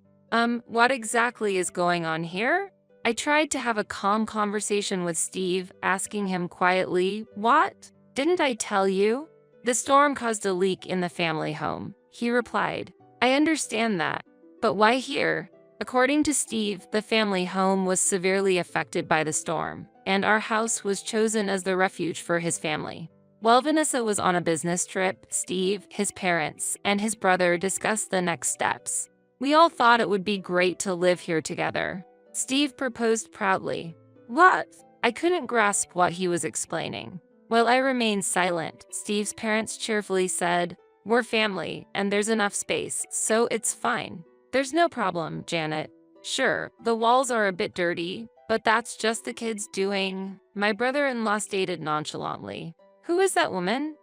What exactly is going on here?" I tried to have a calm conversation with Steve, asking him quietly, "What? Didn't I tell you?" "The storm caused a leak in the family home," he replied. "I understand that. But why here?" According to Steve, the family home was severely affected by the storm, and our house was chosen as the refuge for his family. While Vanessa was on a business trip, Steve, his parents, and his brother discussed the next steps. "We all thought it would be great to live here together," Steve proposed proudly. "What?" I couldn't grasp what he was explaining. While I remained silent, Steve's parents cheerfully said, "We're family, and there's enough space, so it's fine." "There's no problem, Janet. Sure, the walls are a bit dirty, but that's just the kids doing," my brother-in-law stated nonchalantly. "Who is that woman?"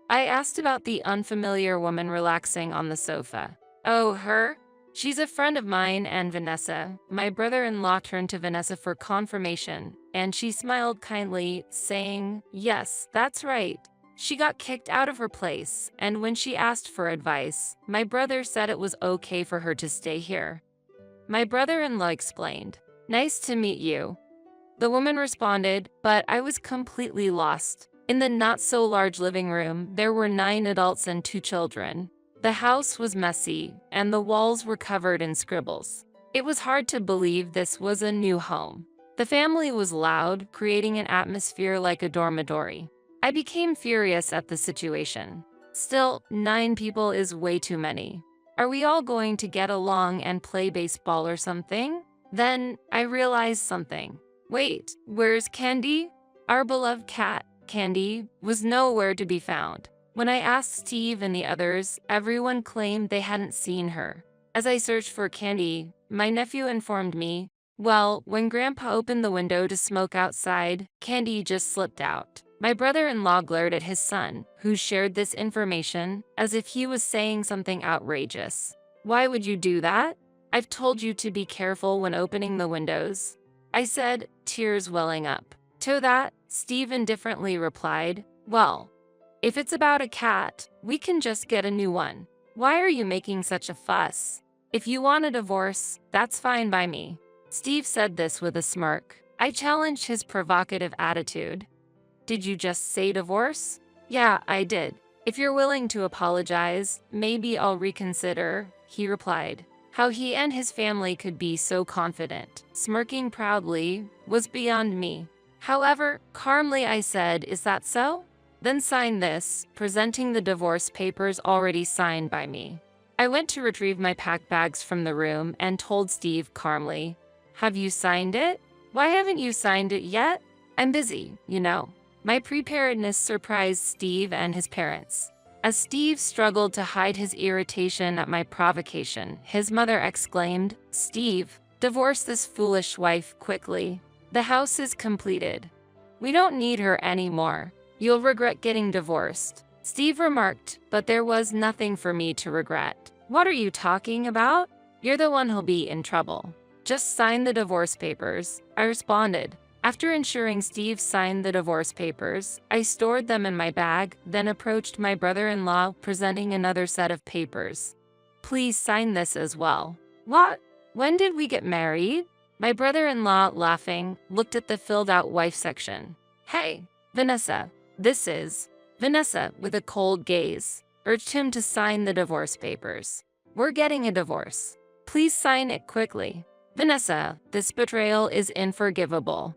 I asked about the unfamiliar woman relaxing on the sofa. "Oh, her? She's a friend of mine and Vanessa." My brother-in-law turned to Vanessa for confirmation, and she smiled kindly, saying, "Yes, that's right. She got kicked out of her place, and when she asked for advice, my brother said it was okay for her to stay here." My brother-in-law explained, "Nice to meet you." The woman responded, but I was completely lost. In the not-so-large living room, there were 9 adults and 2 children. The house was messy, and the walls were covered in scribbles. It was hard to believe this was a new home. The family was loud, creating an atmosphere like a dormitory. I became furious at the situation. Still, 9 people is way too many. Are we all going to get along and play baseball or something? Then, I realized something. Wait, where's Candy? Our beloved cat, Candy, was nowhere to be found. When I asked Steve and the others, everyone claimed they hadn't seen her. As I searched for Candy, my nephew informed me, "Well, when Grandpa opened the window to smoke outside, Candy just slipped out." My brother-in-law glared at his son, who shared this information, as if he was saying something outrageous. "Why would you do that? I've told you to be careful when opening the windows," I said, tears welling up. To that, Steve indifferently replied, "Well, if it's about a cat, we can just get a new one. Why are you making such a fuss? If you want a divorce, that's fine by me." Steve said this with a smirk. I challenged his provocative attitude. "Did you just say divorce?" "Yeah, I did. If you're willing to apologize, maybe I'll reconsider," he replied. How he and his family could be so confident, smirking proudly, was beyond me. However, calmly I said, "Is that so? Then sign this," presenting the divorce papers already signed by me. I went to retrieve my packed bags from the room and told Steve calmly, "Have you signed it? Why haven't you signed it yet?" "I'm busy, you know." My preparedness surprised Steve and his parents. As Steve struggled to hide his irritation at my provocation, his mother exclaimed, "Steve, divorce this foolish wife quickly. The house is completed. We don't need her anymore. You'll regret getting divorced." Steve remarked, "But there was nothing for me to regret." "What are you talking about? You're the one who'll be in trouble. Just sign the divorce papers," I responded. After ensuring Steve signed the divorce papers, I stored them in my bag, then approached my brother-in-law, presenting another set of papers. "Please sign this as well." "What? When did we get married?" My brother-in-law, laughing, looked at the filled-out wife section. "Hey, Vanessa, this is..." Vanessa, with a cold gaze, urged him to sign the divorce papers. "We're getting a divorce. Please sign it quickly." "Vanessa, this betrayal is unforgivable."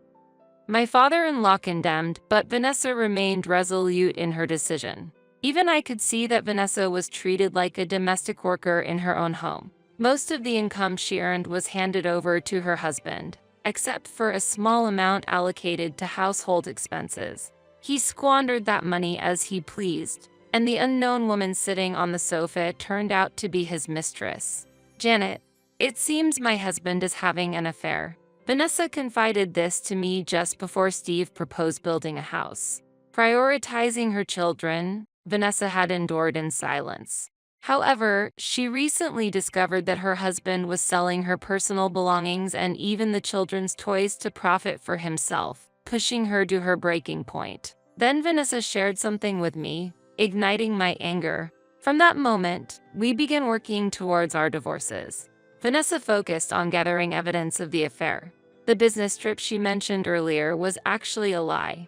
My father-in-law condemned, but Vanessa remained resolute in her decision. Even I could see that Vanessa was treated like a domestic worker in her own home. Most of the income she earned was handed over to her husband, except for a small amount allocated to household expenses. He squandered that money as he pleased, and the unknown woman sitting on the sofa turned out to be his mistress. "Janet, it seems my husband is having an affair." Vanessa confided this to me just before Steve proposed building a house. Prioritizing her children, Vanessa had endured in silence. However, she recently discovered that her husband was selling her personal belongings and even the children's toys to profit for himself, pushing her to her breaking point. Then Vanessa shared something with me, igniting my anger. From that moment, we began working towards our divorces. Vanessa focused on gathering evidence of the affair. The business trip she mentioned earlier was actually a lie.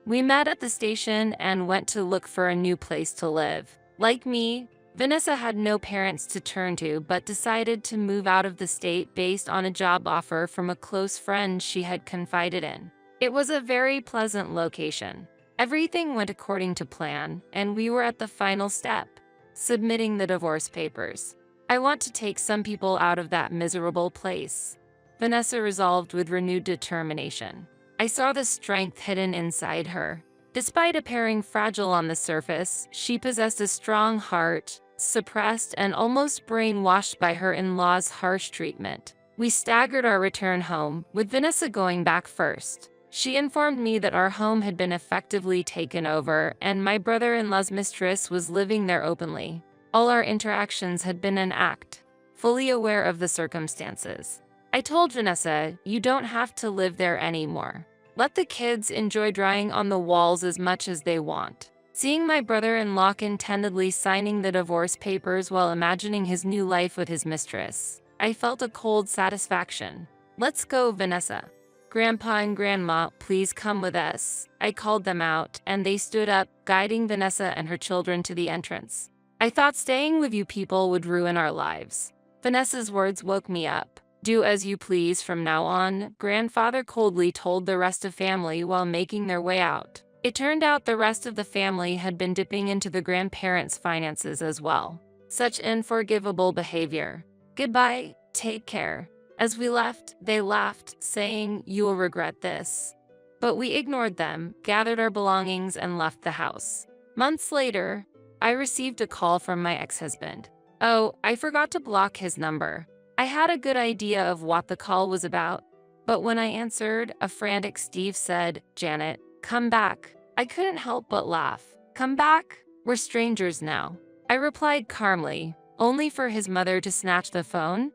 We met at the station and went to look for a new place to live. Like me, Vanessa had no parents to turn to but decided to move out of the state based on a job offer from a close friend she had confided in. It was a very pleasant location. Everything went according to plan, and we were at the final step, submitting the divorce papers. "I want to take some people out of that miserable place," Vanessa resolved with renewed determination. I saw the strength hidden inside her. Despite appearing fragile on the surface, she possessed a strong heart, suppressed and almost brainwashed by her in-laws' harsh treatment. We staggered our return home, with Vanessa going back first. She informed me that our home had been effectively taken over and my brother-in-law's mistress was living there openly. All our interactions had been an act, fully aware of the circumstances. I told Vanessa, "You don't have to live there anymore. Let the kids enjoy drawing on the walls as much as they want." Seeing my brother-in-law contentedly signing the divorce papers while imagining his new life with his mistress, I felt a cold satisfaction. "Let's go, Vanessa. Grandpa and Grandma, please come with us." I called them out, and they stood up, guiding Vanessa and her children to the entrance. "I thought staying with you people would ruin our lives." Vanessa's words woke me up. "Do as you please from now on," Grandfather coldly told the rest of family while making their way out. It turned out the rest of the family had been dipping into the grandparents' finances as well. Such unforgivable behavior. "Goodbye, take care." As we left, they laughed, saying, "You will regret this." But we ignored them, gathered our belongings, and left the house. Months later, I received a call from my ex-husband. Oh, I forgot to block his number. I had a good idea of what the call was about, but when I answered, a frantic Steve said, "Janet, come back." I couldn't help but laugh. "Come back? We're strangers now." I replied calmly, only for his mother to snatch the phone.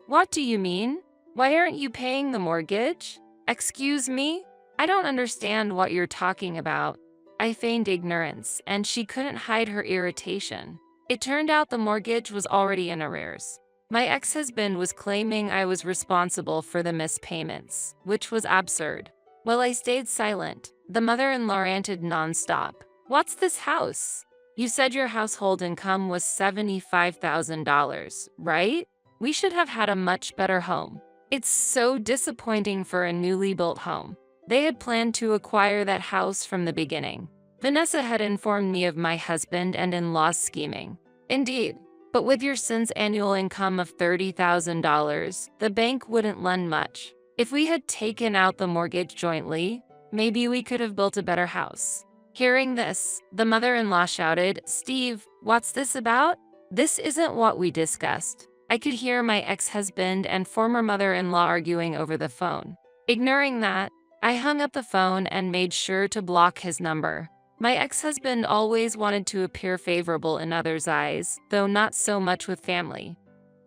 "What do you mean? Why aren't you paying the mortgage?" "Excuse me? I don't understand what you're talking about." I feigned ignorance, and she couldn't hide her irritation. It turned out the mortgage was already in arrears. My ex-husband was claiming I was responsible for the missed payments, which was absurd. While I stayed silent, the mother-in-law ranted nonstop. "What's this house? You said your household income was $75,000, right? We should have had a much better home. It's so disappointing for a newly built home." They had planned to acquire that house from the beginning. Vanessa had informed me of my husband and in-law's scheming. Indeed, but with your son's annual income of $30,000, the bank wouldn't lend much. If we had taken out the mortgage jointly, maybe we could have built a better house. Hearing this, the mother-in-law shouted, "Steve, what's this about? This isn't what we discussed." I could hear my ex-husband and former mother-in-law arguing over the phone. Ignoring that, I hung up the phone and made sure to block his number. My ex-husband always wanted to appear favorable in others' eyes, though not so much with family.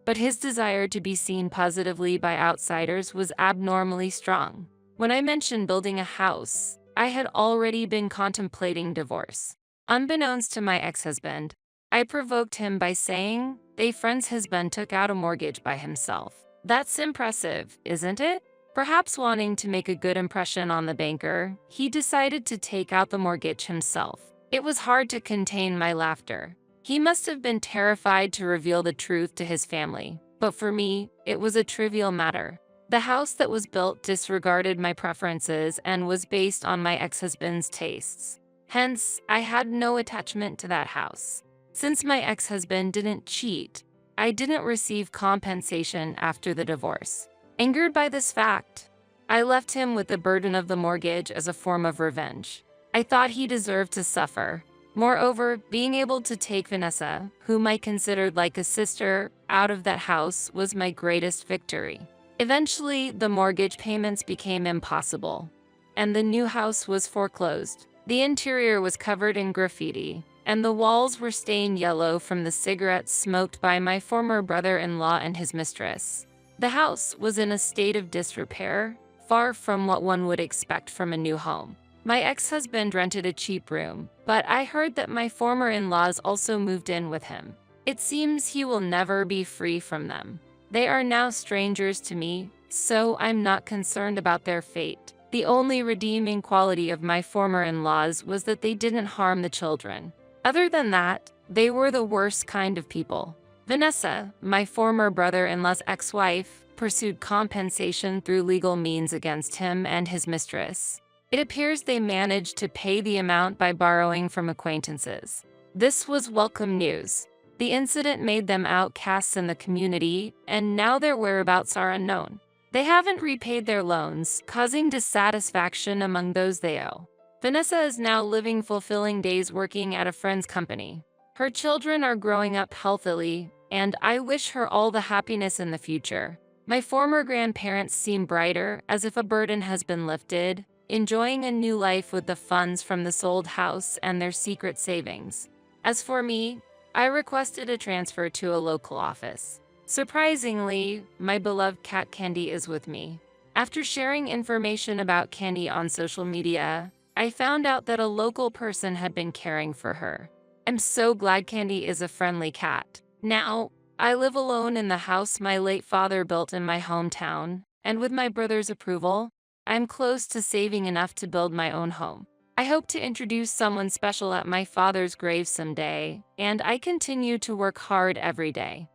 But his desire to be seen positively by outsiders was abnormally strong. When I mentioned building a house, I had already been contemplating divorce. Unbeknownst to my ex-husband, I provoked him by saying, "A friend's husband took out a mortgage by himself. That's impressive, isn't it?" Perhaps wanting to make a good impression on the banker, he decided to take out the mortgage himself. It was hard to contain my laughter. He must have been terrified to reveal the truth to his family, but for me, it was a trivial matter. The house that was built disregarded my preferences and was based on my ex-husband's tastes. Hence, I had no attachment to that house. Since my ex-husband didn't cheat, I didn't receive compensation after the divorce. Angered by this fact, I left him with the burden of the mortgage as a form of revenge. I thought he deserved to suffer. Moreover, being able to take Vanessa, whom I considered like a sister, out of that house was my greatest victory. Eventually, the mortgage payments became impossible, and the new house was foreclosed. The interior was covered in graffiti, and the walls were stained yellow from the cigarettes smoked by my former brother-in-law and his mistress. The house was in a state of disrepair, far from what one would expect from a new home. My ex-husband rented a cheap room, but I heard that my former in-laws also moved in with him. It seems he will never be free from them. They are now strangers to me, so I'm not concerned about their fate. The only redeeming quality of my former in-laws was that they didn't harm the children. Other than that, they were the worst kind of people. Vanessa, my former brother-in-law's ex-wife, pursued compensation through legal means against him and his mistress. It appears they managed to pay the amount by borrowing from acquaintances. This was welcome news. The incident made them outcasts in the community, and now their whereabouts are unknown. They haven't repaid their loans, causing dissatisfaction among those they owe. Vanessa is now living fulfilling days working at a friend's company. Her children are growing up healthily, and I wish her all the happiness in the future. My former grandparents seem brighter, as if a burden has been lifted, enjoying a new life with the funds from the sold house and their secret savings. As for me, I requested a transfer to a local office. Surprisingly, my beloved cat Candy is with me. After sharing information about Candy on social media, I found out that a local person had been caring for her. I'm so glad Candy is a friendly cat. Now, I live alone in the house my late father built in my hometown, and with my brother's approval, I'm close to saving enough to build my own home. I hope to introduce someone special at my father's grave someday, and I continue to work hard every day.